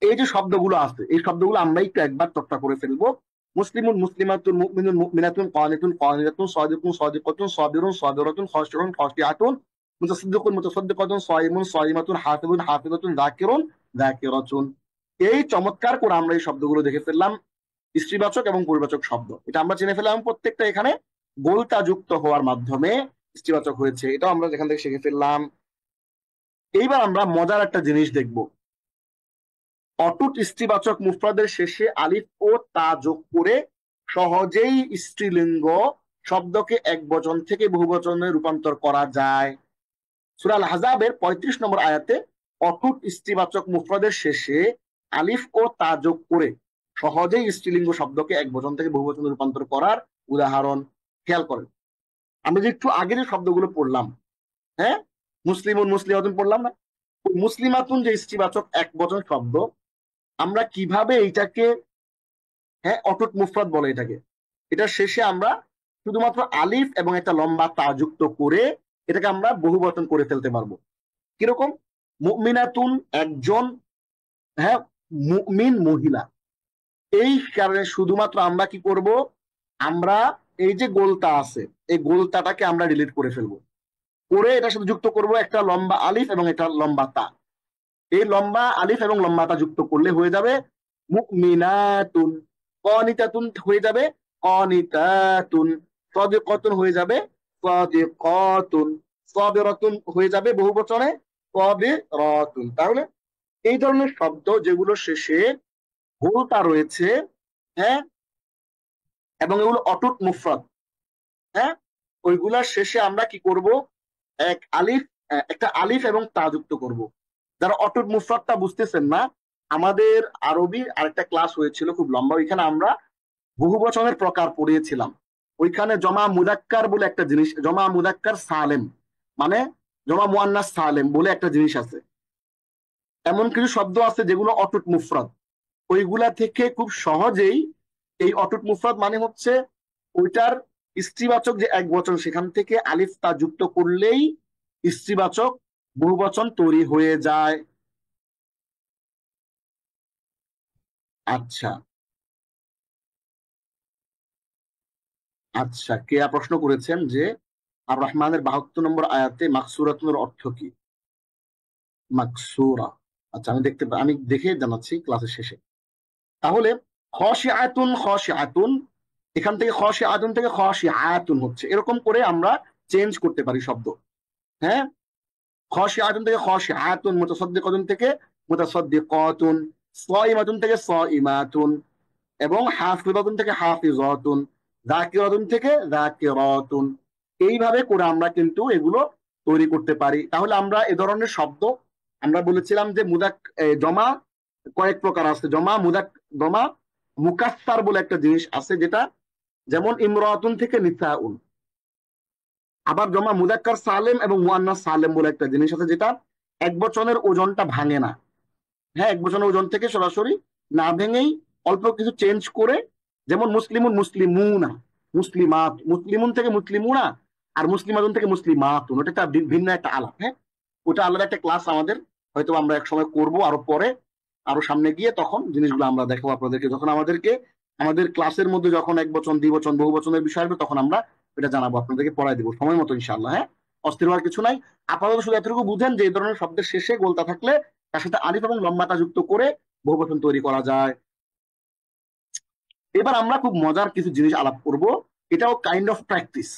এই যে শব্দগুলো আছে, এই শব্দগুলো আমরা একটু একবার চর্চা করে ফেলবো। মুসলিমুন মুসলিমাতুন মুমিনুন মুমিনাতুন কানিতুন কানিতাতুন সাদিকুন সাদিকাতুন সাবিরুন সাবিরাতুন খাশিউন খাশিআতুন মুতাসাদ্দিকুন মুতাসাদ্দিকাতুন সাইমুন সাইমাতুন হাফিজুন হাফিজাতুন যাকিরুন যাকিরাতুন। এই চমৎকার করে আমরা এই শব্দগুলো দেখে ফেললাম, স্ত্রীবাচক এবং পরিবাচক শব্দ। এটা আমরা চিনে ফেললাম, প্রত্যেকটা এখানে গোলতা যুক্ত হওয়ার মাধ্যমে স্ত্রীবাচক হয়েছে, এটাও আমরা এখান থেকে শিখে ফেললাম। এইবার আমরা মজার একটা জিনিস দেখব। অটুট স্ত্রীবাচক মুফরাদের শেষে আলিফ ও তা যোগ করে সহজেই স্ত্রীলিঙ্গ শব্দকে এক বচন থেকে বহু বচনে রূপান্তর করা যায়। সূরা আল আহজাবের 35 নম্বর আয়াতে অটুট স্ত্রীবাচক মুফরাদের শেষে আলিফ ও তা যোগ করে সহজেই স্ত্রীলিঙ্গ শব্দকে এক বচন থেকে বহু বচনে রূপান্তর করার উদাহরণ খেয়াল করেন। আমরা যে একটু আগের শব্দগুলো পড়লাম, হ্যাঁ মুসলিমুন মুসলিমাতুন পড়লাম না, মুসলিমাতুন যে স্ত্রীবাচক এক বচন শব্দ, আমরা কিভাবে এইটাকে, হ্যাঁ অটুট মুফরাদ বলে এটাকে, এটার শেষে আমরা শুধুমাত্র আলিফ এবং একটা লম্বা তা যুক্ত করে এটাকে আমরা বহুবচন করে ফেলতে পারবো। কিরকম? মুমিনাতুন একজন, হ্যাঁ মুমিন মহিলা, এই কারণে শুধুমাত্র আমরা কি করব, আমরা এই যে গোলতা আছে এই গোলতাটাকে আমরা ডিলিট করে ফেলবো, করে এটার সাথে যুক্ত করব একটা লম্বা আলিফ এবং একটা লম্বা তা। এই লম্বা আলিফ এবং লম্বা তা যুক্ত করলে হয়ে যাবে মুমিনাতুন, কনিতাতুন হয়ে যাবে কনিতাতুন, সাদিকাতুন হয়ে যাবে সাদিকাতুন, সাবিরাতুন হয়ে যাবে বহুবচনে সাবিরাতুন। তাহলে এই ধরনের শব্দ যেগুলো শেষে গোলতা রয়েছে, হ্যাঁ, এবং এগুলো অটুট মুফরাদ, হ্যাঁ, ওইগুলার শেষে আমরা কি করব, এক আলিফ একটা আলিফ এবং তা যুক্ত করব। যারা অটুট মুফরাদটা বুঝতেছেন না, আমাদের আরবি আরেকটা ক্লাস হয়েছিল খুব লম্বা, ওইখানে আমরা বহুবচনের প্রকার পড়িয়েছিলাম। ওইখানে জমা মুদাক্কার বলে একটা জিনিস, জমা মুদাক্কার সালেম মানে জমা মুয়ান্নাস সালেম বলে একটা জিনিস আছে। এমন কিছু শব্দ আছে যেগুলো অটুট মুফরাদ, ওইগুলা থেকে খুব সহজেই এই অটুট মুফরাদ মানে হচ্ছে ওইটার স্ত্রীবাচক যে এক বচন সেখান থেকে আলিফ তা যুক্ত করলেই স্ত্রীবাচক বহুবচন তৈরি হয়ে যায়। আচ্ছা, আচ্ছা, কেয়া প্রশ্ন করেছেন যে আর রহমানের 72 নম্বর আয়াতে মাকসুরাতুনের অর্থ কি? মাকসুরা, আচ্ছা আমি দেখে জানাচ্ছি ক্লাসের শেষে। তাহলে খশিআতুন, খশিআতুন, এখান থেকে খশিআতুন থেকে খশিআতুন হচ্ছে, এরকম করে আমরা চেঞ্জ করতে পারি শব্দ। হ্যাঁ, খশিআতুন থেকে খশিআতুন, মুতাসাদ্দিকাতুন থেকে মুতাসাদ্দিকাতুন, সাইমাতুন থেকে সাইমাতুন, এবং হাফিজাতুন থেকে হাফিজাতুন, যাকিরাতুন থেকে যাকিরাতুন। এইভাবে করে আমরা কিন্তু এগুলো তৈরি করতে পারি। তাহলে আমরা এ ধরনের শব্দ, আমরা বলেছিলাম যে জমা কয়েক প্রকার আছে, জমা মুকাসসার বলে একটা জিনিস আছে, যেটা যেমন ইমরাতুন থেকে নিসাউন। আবার জমা মুজাক্কার সালেম এবং মুয়ান্নাস সালেম বলে একটা জিনিস আছে, যেটা এক বচনের ওজনটা ভাঙে না। হ্যাঁ, এক বচনের ওজন থেকে সরাসরি না ভেঙেই অল্প কিছু চেঞ্জ করে, যেমন মুসলিমুন মুসলিমুনা, মুসলিমাত, মুসলিমুন থেকে মুসলিমুনা, আর মুসলিমাতুন থেকে মুসলিমাতুন, ওটা একটা ভিন্ন একটা আলাপ। হ্যাঁ, ওটা আলাদা একটা ক্লাস আমাদের, হয়তো আমরা এক সময় করব আরো পরে, আরো সামনে গিয়ে, তখন জিনিসগুলো আমরা দেখাবো আপনাদেরকে। যখন আমাদের ক্লাসের মধ্যে যখন এক বচন দ্বিবচন বহু বচনের বিষয় আসবে, তখন আমরা এটা জানাবো, আপনাদেরকে পড়াই দিব সময় মতো ইনশাআল্লাহ। হ্যাঁ, অস্থির হওয়ার কিছু নাই। আপাতত শুধু এতটুকু বুঝেন যে এই ধরনের শব্দের শেষে গোলতা থাকলে তার সাথে আলিফ এবং লম্বাটা যুক্ত করে বহুবচন তৈরি করা যায়। এবার আমরা খুব মজার কিছু জিনিস আলাপ করব, এটাও কাইন্ড অফ প্র্যাকটিস।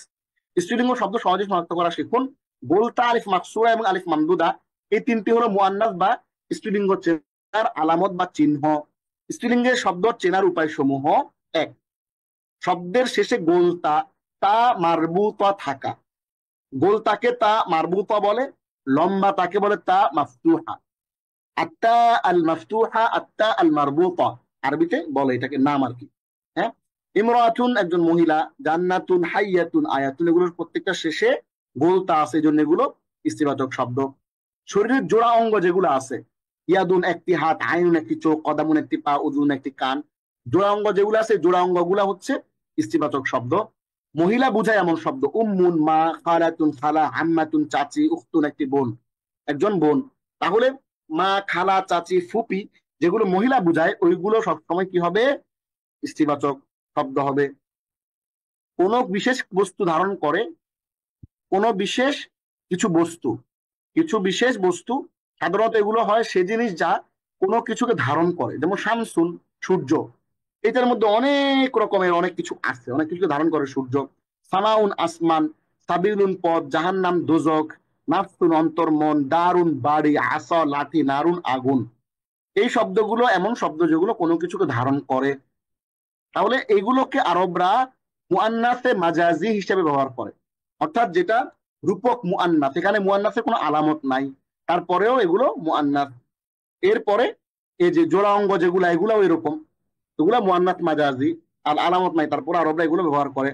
স্ত্রীলিঙ্গ শব্দ সহজে শনাক্ত করা শিখুন। গোলতা, আলিফ মাকসুরা এবং আলিফ মামদুদা, এই তিনটি হলো মুআন্নাস বা স্ত্রীলিঙ্গ চেনার আলামত বা চিহ্ন। স্ত্রীলিঙ্গের শব্দ চেনার উপায় সমূহ: এক, শব্দের শেষে গোলতা তা মারবুতা থাকা, গোলতাকে তা মারবুতা বলে, লম্বা তাকে বলে তা মাফতুহা। আত্তা আল মাফতুহা, আত্তা আল মারবুতা আরবিতে বলে এটাকে নাম আর কি। হ্যাঁ, ইমরাতুন একজন মহিলা, জান্নাতুন, হাইয়াতুন, আয়াতুন, এগুলোর প্রত্যেকটা শেষে গোলতা আছে, এই জন্য এগুলো ইস্তিবাচক শব্দ। শরীরের জোড়া অঙ্গ যেগুলো আছে, ইয়াদুন একটি হাত, আইনুন একটি চোখ, কদামুন একটি পা, উজুন একটি কান, জোড়া অঙ্গ যেগুলো আছে, জোড়া অঙ্গ গুলা হচ্ছে ইস্তিবাচক শব্দ। মহিলা বুঝায় এমন শব্দ: উম্মুন মা, খালাতুন খালা, আম্মাতুন চাচি, উখতুন একটি বোন, একজন বোন। তাহলে মা, খালা, চাচি, ফুপি যেগুলো মহিলা বুঝায়, ওইগুলো সবসময় কি হবে? ইস্তিবাচক শব্দ হবে। কোন বিশেষ বস্তু ধারণ করে, কোন বিশেষ কিছু বিশেষ বস্তু, সাধারণত এগুলো হয় সে জিনিস যা কোনো কিছুকে ধারণ করে, যেমন শামসুন সূর্য, এটার মধ্যে অনেক রকমের অনেক কিছু আছে, অনেক কিছুকে ধারণ করে সূর্য। সামাউন আসমান, সাবিলুন পথ, জাহান্নাম দোজখ, নাফসুন অন্তর্মন, দারুন বাড়ি, আসা লাঠি, নারুন আগুন। এই শব্দগুলো এমন শব্দ যেগুলো কোনো কিছুকে ধারণ করে। তাহলে এগুলোকে আরবরা মুআন্নাসে মাজাজি হিসেবে ব্যবহার করে, অর্থাৎ যেটা রূপক মুআন্নাস, এখানে মুআন্নাসের কোনো আলামত নাই, তারপরেও এগুলো মুআন্নাস। এরপরে এই যে জোড়া অঙ্গ যেগুলা, এগুলাও এরকম, এগুলা মুআন্নাস মাজাজি, আর আলামত নাই, তারপর আরবরা এগুলো ব্যবহার করে।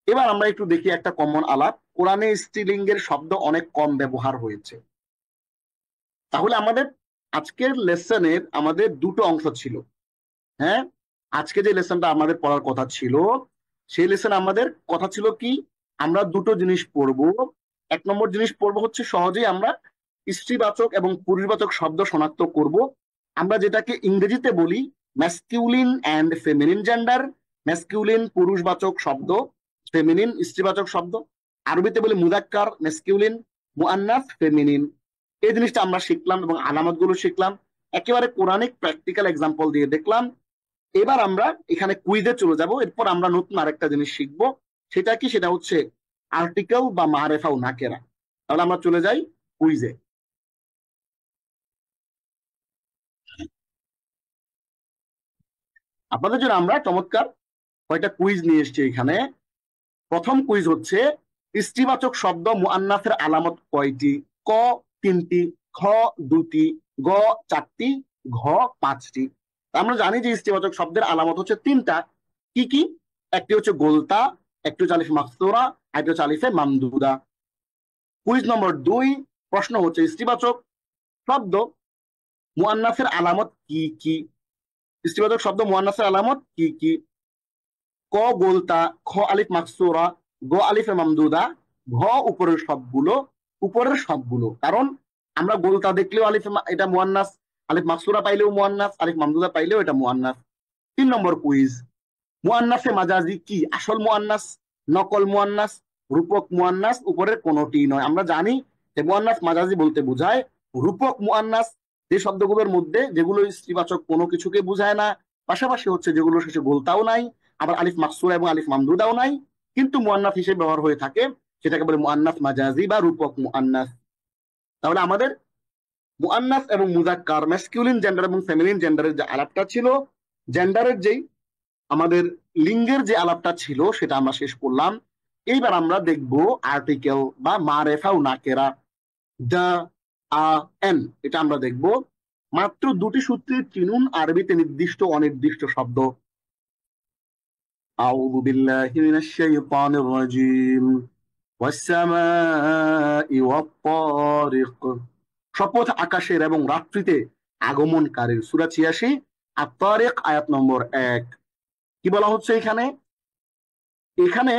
এবার আমরা একটু দেখি একটা কমন আলাপ। কোরআনে স্ত্রীলিঙ্গের শব্দ অনেক কম ব্যবহার হয়েছে। তাহলে আজকের লেসনের আমাদের দুটো অংশ ছিল। হ্যাঁ, আজকে যে লেসনটা আমাদের পড়ার কথা ছিল, সেই লেসন আমাদের কথা ছিল কি, আমরা দুটো জিনিস পড়বো। এক নম্বর জিনিস পড়বো হচ্ছে সহজেই আমরা স্ত্রীবাচক এবং পুরুষবাচক শব্দ শনাক্ত করব। আমরা যেটাকে ইংরেজিতে বলি masculine and feminine gender. Masculine পুরুষবাচক শব্দ, ফেমিনিন স্ত্রীবাচক শব্দ। আরবিতে বলি মুযাক্কার ম্যাসকিউলিন, মুআন্নাস ফেমিনিন। এই জিনিসটা আমরা শিখলাম এবং আলামত গুলো শিখলাম, একেবারে কোরআনিক প্র্যাকটিক্যাল এক্সাম্পল দিয়ে দেখলাম। এবার আমরা এখানে কুইজে চলে যাব। এরপর আমরা নতুন আরেকটা জিনিস শিখবো। সেটা কি? সেটা হচ্ছে আর্টিকেল বা মারেফা ও নাকেরা। তাহলে আমরা চলে যাই কুইজে। আপনাদের জন্য আমরা চমৎকার কয়টা কুইজ নিয়ে এসেছি এখানে। প্রথম কুইজ হচ্ছে, স্ত্রীবাচক শব্দ মুআন্নাসের আলামত কয়টি? ক 3টি, খ 2টি, গ 4টি, ঘ 5টি। আমরা জানি যে স্ত্রীবাচক শব্দের আলামত হচ্ছে 3টা। কি কি? একটি হচ্ছে গোলতা, একটি হচ্ছে আলিফ মাকসুরা, একটি হচ্ছে আলিফে মামদুদা। কুইজ নম্বর 2, প্রশ্ন হচ্ছে, স্ত্রীবাচক শব্দ মুআন্নাসের আলামত কি কি? স্ত্রীবাচক শব্দ মুআন্নাসের আলামত কি কি? ক গোলতা, খ আলিফ মাকসুরা, গ আলিফে মামদুদা, ঘ উপরের সবগুলো। উপরের সবগুলো, কারণ আমরা গোলতা দেখলেও আলিফ এটা মুআন্নাস, আলিফ মাকসুরা পাইলেও মুআন্নাস, আলিফ মামদুদা পাইলেও এটা মুআন্নাস। 3 নম্বর কুইজ, মুআন্নাসে মাজাজি কি? আসল মুআন্নাস, নকল মুআন্নাস, রূপক মুআন্নাস, উপরের কোনটি নয়। আমরা জানি যে মুআন্নাস মাজাজি বলতে বোঝায় রূপক মুআন্নাস, যে শব্দগুলোর মধ্যে যেগুলো স্ত্রীবাচক কোনো কিছুকে বোঝায় না, পাশাপাশি হচ্ছে যেগুলো শেষে গোলতাও নাই, আবার আলিফ মাকসুরা এবং আলিফ মামদুদাও নাই, কিন্তু মুআন্নাস হিসেবে ব্যবহার হয়ে থাকে, সেটাকে বলে মুআন্নাস মাজাজি বা রূপক মুআন্নাস। তাহলে আমাদের মুআন্নাস এবং মুযাক্কার, ম্যাসকিউলিন জেন্ডার এবং ফেমিনিন জেন্ডারের যে আলাপটা ছিল, জেন্ডারের যেই আমাদের লিঙ্গের যে আলাপটা ছিল, সেটা আমরা শেষ করলাম। এইবার আমরা দেখব আর্টিকেল বা মারেফা ও নাকেরা, দা, আ, এন। এটা আমরা দেখব। মাত্র 2টি সূত্রে চিনুন আরবিতে নির্দিষ্ট অনির্দিষ্ট শব্দ। আউযু বিল্লাহি মিনাশ শাইতানির রাজিম। ওয়াস-সামাই ওয়াত-তারিক। শপথ আকাশের এবং রাত্রিতে আগমনকারীর। সূরা 86 আত-তারিক আয়াত নম্বর 1। কি বলা হচ্ছে এখানে? এখানে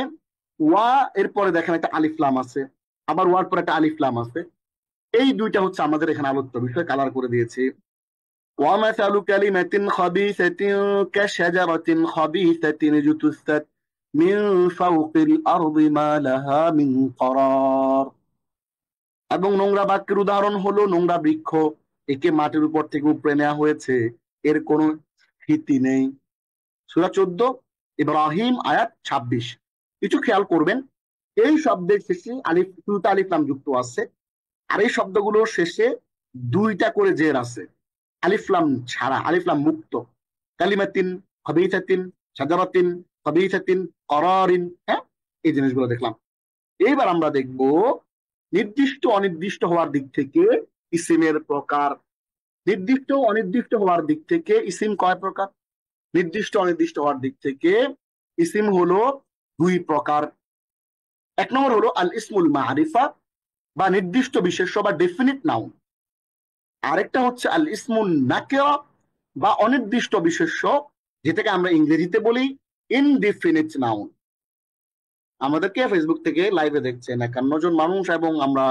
ওয়া এর পরে দেখেন একটা আলিফ লাম আছে, আবার ওয়ার পরে একটা আলিফ লাম আছে। এই দুইটা হচ্ছে আমাদের এখানে আলোচ্য বিষয়, কালার করে দিয়েছি। ومثل كلمة خبيثة كشجرة خبيثة اجتثت من فوق الأرض ما لها من قرار। এবং নোংরা বাক্যের উদাহরণ হলো নোংরা বৃক্ষ, একে মাটির উপর থেকে উপড়ে নেওয়া হয়েছে, এর কোনো স্থিতি নেই। সূরা 14 ইব্রাহিম আয়াত 26। কিছু খেয়াল করবেন, এই শব্দের শেষে আলিফ, শুরুতে আলিফ লাম যুক্ত আছে, আর এই শব্দগুলোর শেষে 2টা করে জের আছে, আলিফ লাম ছাড়া, আলিফ লাম মুক্ত। কালিমাতিন, খাবিসাতিন, শাজারাতিন, খাবিসাতিন, করারিন। হ্যাঁ, এই জিনিসগুলো দেখলাম। এইবার আমরা দেখব নির্দিষ্ট অনির্দিষ্ট হওয়ার দিক থেকে ইসিমের প্রকার। নির্দিষ্ট অনির্দিষ্ট হওয়ার দিক থেকে ইসিম কয় প্রকার? নির্দিষ্ট অনির্দিষ্ট হওয়ার দিক থেকে ইসিম হলো 2 প্রকার। 1 নম্বর হলো আল ইসমুল মারিফা বা নির্দিষ্ট বিশেষ্য বা ডেফিনিট নাউন। আরেকটা হচ্ছে আল ইসমুন নাকিরা বা অনির্দিষ্ট বিশেষ্য, যেটাকে আমরা ইংরেজিতে বলি ইনডিফিনিট নাউন। আমাদেরকে ফেসবুক থেকে লাইভে দেখছেন 51 জন মানুষ এবং আমরা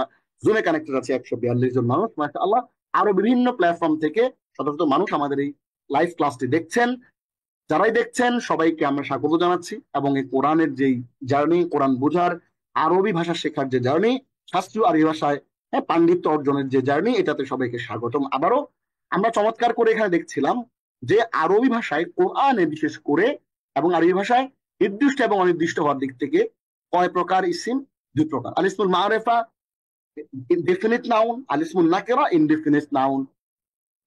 জুমে কানেক্টেড আছি 142 জন মানুষ, মাশাআল্লাহ। আরো বিভিন্ন প্ল্যাটফর্ম থেকে শত শত মানুষ আমাদের এই লাইভ ক্লাসটি দেখছেন। যারাই দেখছেন সবাইকে আমরা স্বাগত জানাচ্ছি, এবং এই কোরআনের যেই জার্নি, কোরআন বোঝার, আরবি ভাষা শেখার যে জার্নি, শাস্ত্রীয় আরবি ভাষায় পাণ্ডিত্য অর্জনের যে জার্নি, এটাতে সবাইকে স্বাগতম। আবারও আমরা চমৎকার করে এখানে দেখছিলাম যে আরবি ভাষায়, কোরআনে বিশেষ করে, এবং আরবি ভাষায় নির্দিষ্ট এবং অনির্দিষ্ট হওয়ার দিক থেকে কয় প্রকার ইসিম? 2 প্রকার। আল ইসমুল মারিফা ডেফিনিট নাউন, আল ইসমুল নাকিরা ইনডিফিনিট নাউন,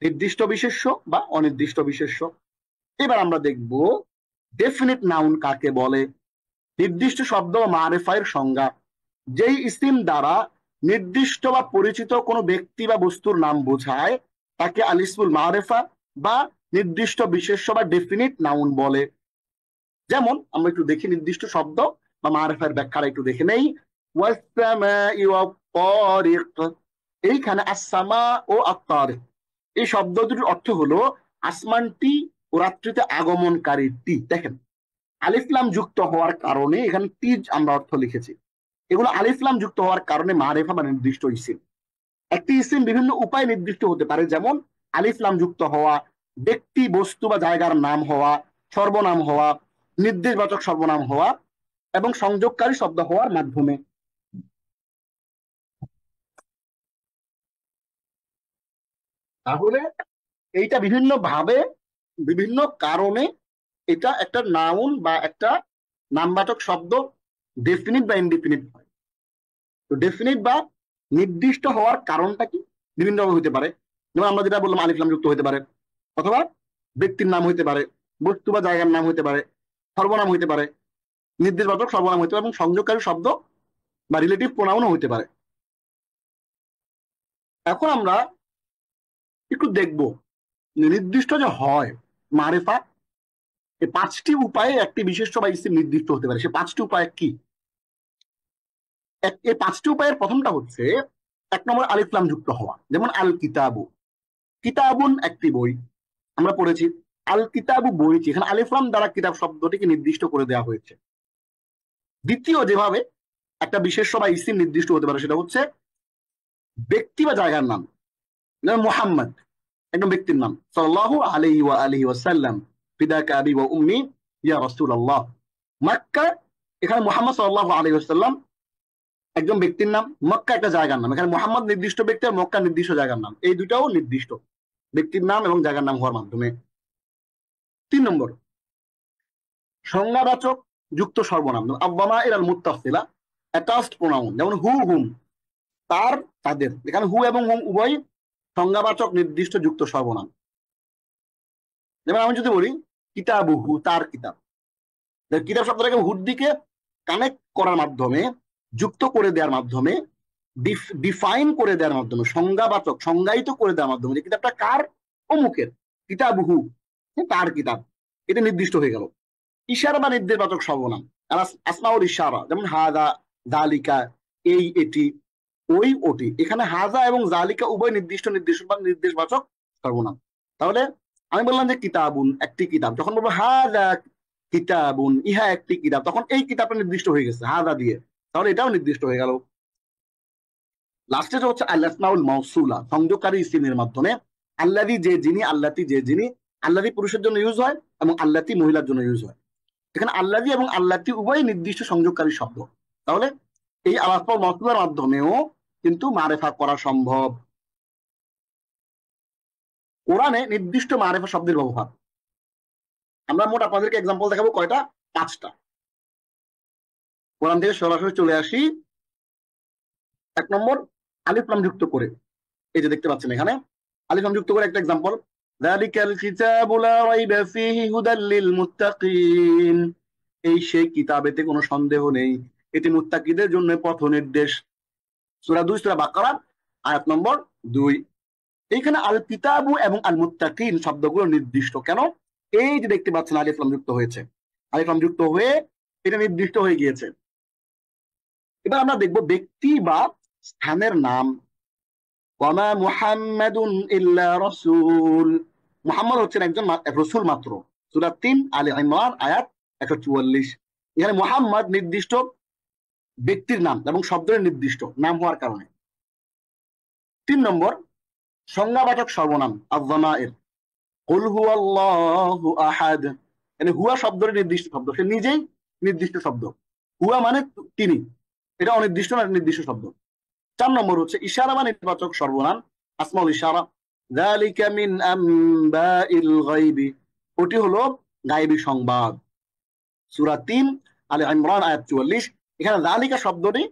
নির্দিষ্ট বিশেষ্য বা অনির্দিষ্ট বিশেষ্য। এবার আমরা দেখব ডেফিনিট নাউন কাকে বলে। নির্দিষ্ট শব্দ বা মারিফার সংজ্ঞা, যেই ইসিম দ্বারা নির্দিষ্ট বা পরিচিত কোনো ব্যক্তি বা বস্তুর নাম বোঝায়, তাকে আল ইসমুল মারিফা বা নির্দিষ্ট বিশেষ্য বা ডেফিনিট নাউন বলে। যেমন আমরা একটু দেখি নির্দিষ্ট শব্দ বা মারিফার ব্যাখ্যাটা একটু দেখে নেই। ওয়াস-সামাই ওয়াত-তারিক। এইখানে আস-সামা ও আত-তারিক এই শব্দ দুটির অর্থ হলো আসমানটি ও রাত্রিতে আগমনকারীটি। দেখেন, আলিফ লাম যুক্ত হওয়ার কারণে এখানে টিজ আমরা অর্থ লিখেছি। এগুলো আলিফ লাম যুক্ত হওয়ার কারণে মারিফা বা নির্দিষ্ট ইসিম। একটি ইসিম বিভিন্ন উপায়ে নির্দিষ্ট হতে পারে, যেমন আলিফ লাম যুক্ত হওয়া, ব্যক্তি বস্তু বা জায়গার নাম হওয়া, সর্বনাম হওয়া, নির্দেশবাচক সর্বনাম হওয়া এবং সংযোগকারী শব্দ হওয়ার মাধ্যমে। তাহলে এইটা বিভিন্ন ভাবে, বিভিন্ন কারণে এটা একটা নাউন বা একটা নামবাচক শব্দ ডেফিনিট বা ইনডিফিনিট হয়। তো ডেফিনিট বা নির্দিষ্ট হওয়ার কারণটা কি? বিভিন্ন ভাবে হতে পারে। যেমন আমরা যেটা বললাম, আলিফ লাম যুক্ত হতে পারে, অথবা ব্যক্তির নাম হইতে পারে, বস্তু বা জায়গার নাম হইতে পারে, সর্বনাম হইতে পারে, নির্দেশবাচক সর্বনাম হইতে পারে এবং সংযোগকারী শব্দ বা রিলেটিভ প্রোনাউনও হইতে পারে। এখন আমরা একটু দেখব নির্দিষ্ট যে হয় মারেফা, এই পাঁচটি উপায়ে একটি বিশেষ্য বা ইসিম নির্দিষ্ট হতে পারে। সে পাঁচটি উপায় কি? এই পাঁচটি উপায়ের প্রথমটা হচ্ছে, এক নম্বর আলিফ লাম যুক্ত হওয়া। যেমন আল কিতাবু, কিতাবুন একটি বই, আমরা পড়েছি। আল কিতাবু বইটি, এখানে আলিফ লাম দ্বারা কিতাব শব্দটিকে নির্দিষ্ট করে দেওয়া হয়েছে। দ্বিতীয় যেভাবে একটা বিশেষ্য বা ইসিম নির্দিষ্ট হতে পারে সেটা হচ্ছে ব্যক্তি বা জায়গার নাম। যেমন মুহাম্মদ একজন ব্যক্তির নাম, সাল্লাল্লাহু আলাইহি ওয়া আলিহি ওয়াসাল্লাম ফিদাকা আবি ওয়া উম্মি ইয়া রাসূলুল্লাহ। মক্কা, এখানে মুহাম্মদ সাল্লাল্লাহু আলাইহি ওয়াসাল্লাম একজন ব্যক্তির নাম, মক্কা একটা জায়গার নাম। এখানে মুহাম্মদ নির্দিষ্ট ব্যক্তি আর মক্কা নির্দিষ্ট জায়গার নাম, এই দুটাও নির্দিষ্ট ব্যক্তির নাম এবং জায়গার নাম হওয়ার মাধ্যমে। 3 নম্বর, সংজ্ঞাবাচক যুক্ত সর্বনাম। আল-দামাইর আল-মুত্তাসিলা অ্যাটাচড প্রোনাউন, যেমন হু হুম, তার তাদের। এখানে হু এবং হুম উভয় সংজ্ঞাবাচক নির্দিষ্ট যুক্ত সর্বনাম। যেমন আমি যদি বলি কিতাবুহু, তার কিতাব, কিতাব শব্দটাকে হুর দিকে কানেক্ট করার মাধ্যমে, যুক্ত করে দেওয়ার মাধ্যমে, ডিফাইন করে দেওয়ার মাধ্যমে, সংজ্ঞাবাচক সংজ্ঞায়িত করে দেওয়ার মাধ্যমে যে কিতাবটা কার, অমুকের, কিতাবুহু, তার কিতাব, এটা নির্দিষ্ট হয়ে গেল। ইশারা বা নির্দেশবাচক সর্বনাম, আসমাউল ইশারা, যেমন হাদা, জালিকা, এই, এটি, ওই, ওটি। এখানে হাজা এবং জালিকা উভয় নির্দিষ্ট নির্দেশবাচক সর্বনাম। তাহলে আমি বললাম যে কিতাবুন একটি কিতাব, যখন বলবো হাজা কিতাবুন, ইহা একটি কিতাব, তখন এই কিতাবটা নির্দিষ্ট হয়ে গেছে হাজা দিয়ে, তাহলে এটাও নির্দিষ্ট হয়ে গেল। লাস্টে হচ্ছে আল আসমাউল মাউসুলা, সংযোগকারী ইসিমের মাধ্যমে। আল্লাযী যে যিনি, আল্লাতি যে যিনি। আল্লাযী পুরুষের জন্য ইউজ হয় এবং আল্লাতি মহিলার জন্য ইউজ হয়। এখানে আল্লাযী এবং আল্লাতি উভয় নির্দিষ্ট সংযোগকারী শব্দ। তাহলে এই আল আসমাউল মাউসুলার মাধ্যমেও কিন্তু মারেফা করা সম্ভব। কোরআনে নির্দিষ্ট মারেফা শব্দের ব্যবহার, আমরা মোট আপনাদেরকে এক্সাম্পল দেখাবো কয়টা, 5টা। কোরআন থেকে সরাসরি চলে আসি। 1 নম্বর, আলিফ লাম যুক্ত করে। এই যে দেখতে পাচ্ছেন এখানে আলিফ লাম যুক্ত করে একটা এক্সাম্পল, যালিকাল কিতাবু লা রাইবা ফীহি হুদাল লিল মুত্তাকিন। এই সেই কিতাবেতে কোনো সন্দেহ নেই, এটি মুত্তাকিদের জন্য পথ নির্দেশ। সূরা 2 সূরা বাকারা আয়াত নম্বর 2। এইখানে আল কিতাবু এবং আল মুত্তাকিন শব্দগুলো নির্দিষ্ট কেন? এই যে দেখতে পাচ্ছেন আলিফ লাম যুক্ত হয়েছে, আলিফ লাম যুক্ত হয়ে এটা নির্দিষ্ট হয়ে গিয়েছে। এবার আমরা দেখব ব্যক্তি বা স্থানের নাম। ওয়ামা মুহাম্মাদুন ইল্লা রাসূল, মুহাম্মদ হচ্ছেন একজন রাসূল মাত্র। সূরা 3 আলে ইমরান আয়াত 144। এখানে মুহাম্মদ নির্দিষ্ট ব্যক্তির নাম এবং শব্দের নির্দিষ্ট নাম হওয়ার কারণে। 3 নম্বর, সংজ্ঞাবাচক সর্বনাম আয-যামাইর। কুল হুয়াল্লাহু আহাদ, মানে হুয়া শব্দের নির্দিষ্ট শব্দ, সে নিজেই নির্দিষ্ট শব্দ। হুয়া মানে তিনি, এটা অনির্দিষ্ট না নির্দিষ্ট শব্দ। 4 নম্বর হচ্ছে ইশারা বা নির্বাচক সর্বনাম আসমাউল ইশারা। যালিকা মিন আম্বাইল গায়বি, ওটি হলো গায়বী সংবাদ। সূরা 3 আলে ইমরান আয়াত 44। এখানে যালিকা শব্দটি,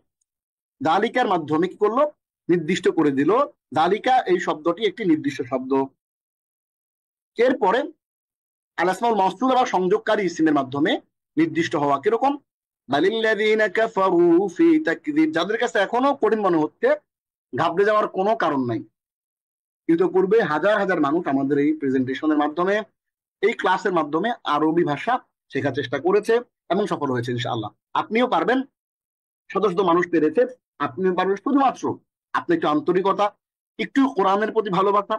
যালিকার মাধ্যমে কি করলো, নির্দিষ্ট করে দিল যালিকা এই শব্দটি একটি নির্দিষ্ট শব্দ। এরপরে আল আসমাউল মাউসুলা বা সংযোগকারী ইসিমের মাধ্যমে নির্দিষ্ট হওয়া। কিরকম? বালিল্লাযীনা কাফারু ফি তাকযীব, যাদের কাছে এখনো কঠিন মনে হচ্ছে, ঘাবড়ে যাওয়ার কোনো কারণ নাই। ইতিপূর্বে হাজার হাজার মানুষ আমাদের এই প্রেজেন্টেশনের মাধ্যমে, এই ক্লাসের মাধ্যমে আরবি ভাষা শেখার চেষ্টা করেছে এবং সফল হয়েছে ইনশাআল্লাহ। আপনিও পারবেন, শত শত মানুষ পেরেছে, আপনিও পারবেন। শুধুমাত্র আপনি একটু আন্তরিকতা, একটু কোরআনের প্রতি ভালোবাসা,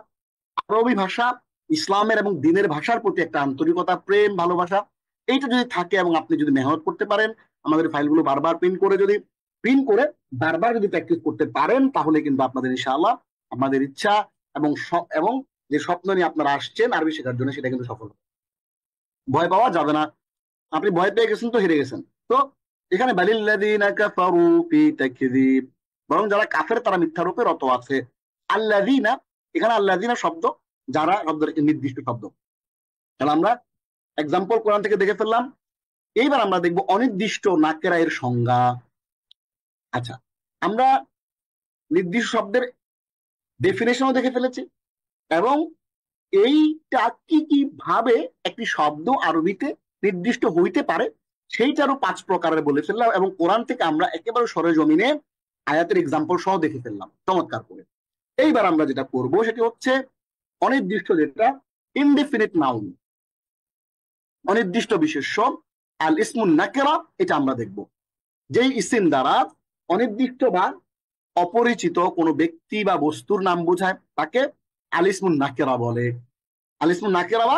আরবি ভাষা, ইসলামের এবং দ্বীনের ভাষার প্রতি একটা আন্তরিকতা, প্রেম, ভালোবাসা, এইটা যদি থাকে এবং আপনি যদি মেহনত করতে পারেন, আমাদের ফাইলগুলো বারবার প্রিন্ট করে বারবার যদি প্র্যাকটিস করতে পারেন, তাহলে কিন্তু আপনাদের ইনশাআল্লাহ আপনাদের ইচ্ছা এবং যে স্বপ্ন নিয়ে আপনারা আসছেন আরবি শেখার জন্য, সেটা কিন্তু সফল হবে। ভয় পাওয়া যাবে না। আপনি ভয় পেয়ে গেছেন তো হেরে গেছেন। তো এখানে বালিল্লাযীনা কাফারু ফি তাকযীব, বরং যারা কাফের তারা মিথ্যারূপে রত আছে। আল্লাযীনা, এখানে আল্লাযীনা শব্দ যারা শব্দের নির্দিষ্ট শব্দ। তাহলে আমরা এক্সাম্পল কোরআন থেকে দেখে ফেললাম। এইবার আমরা দেখব অনির্দিষ্ট নাকেরা এর সংজ্ঞা। আচ্ছা, আমরা নির্দিষ্ট শব্দের ডেফিনেশনও দেখে ফেলেছি, এবং এইটা কি কি ভাবে একটি শব্দ আরবিতে নির্দিষ্ট হইতে পারে সেইটারও 5 প্রকারের বলে ফেললাম, এবং কোরআন থেকে আমরা একেবারে সরেজমিনে আয়াতের এক্সাম্পল সহ দেখে ফেললাম চমৎকার করে। এইবার আমরা যেটা করব সেটি হচ্ছে অনির্দিষ্ট, যেটা ইনডেফিনিট নাউন, অনির্দিষ্ট বিশেষ্য আল ইসমুন নাকেরা, এটা আমরা দেখব। যেই ইসিম দ্বারা অনির্দিষ্ট বা অপরিচিত কোনো ব্যক্তি বা বস্তুর নাম বোঝায় তাকে আল ইসমুন নাকেরা বলে। আল ইসমুন নাকেরা বা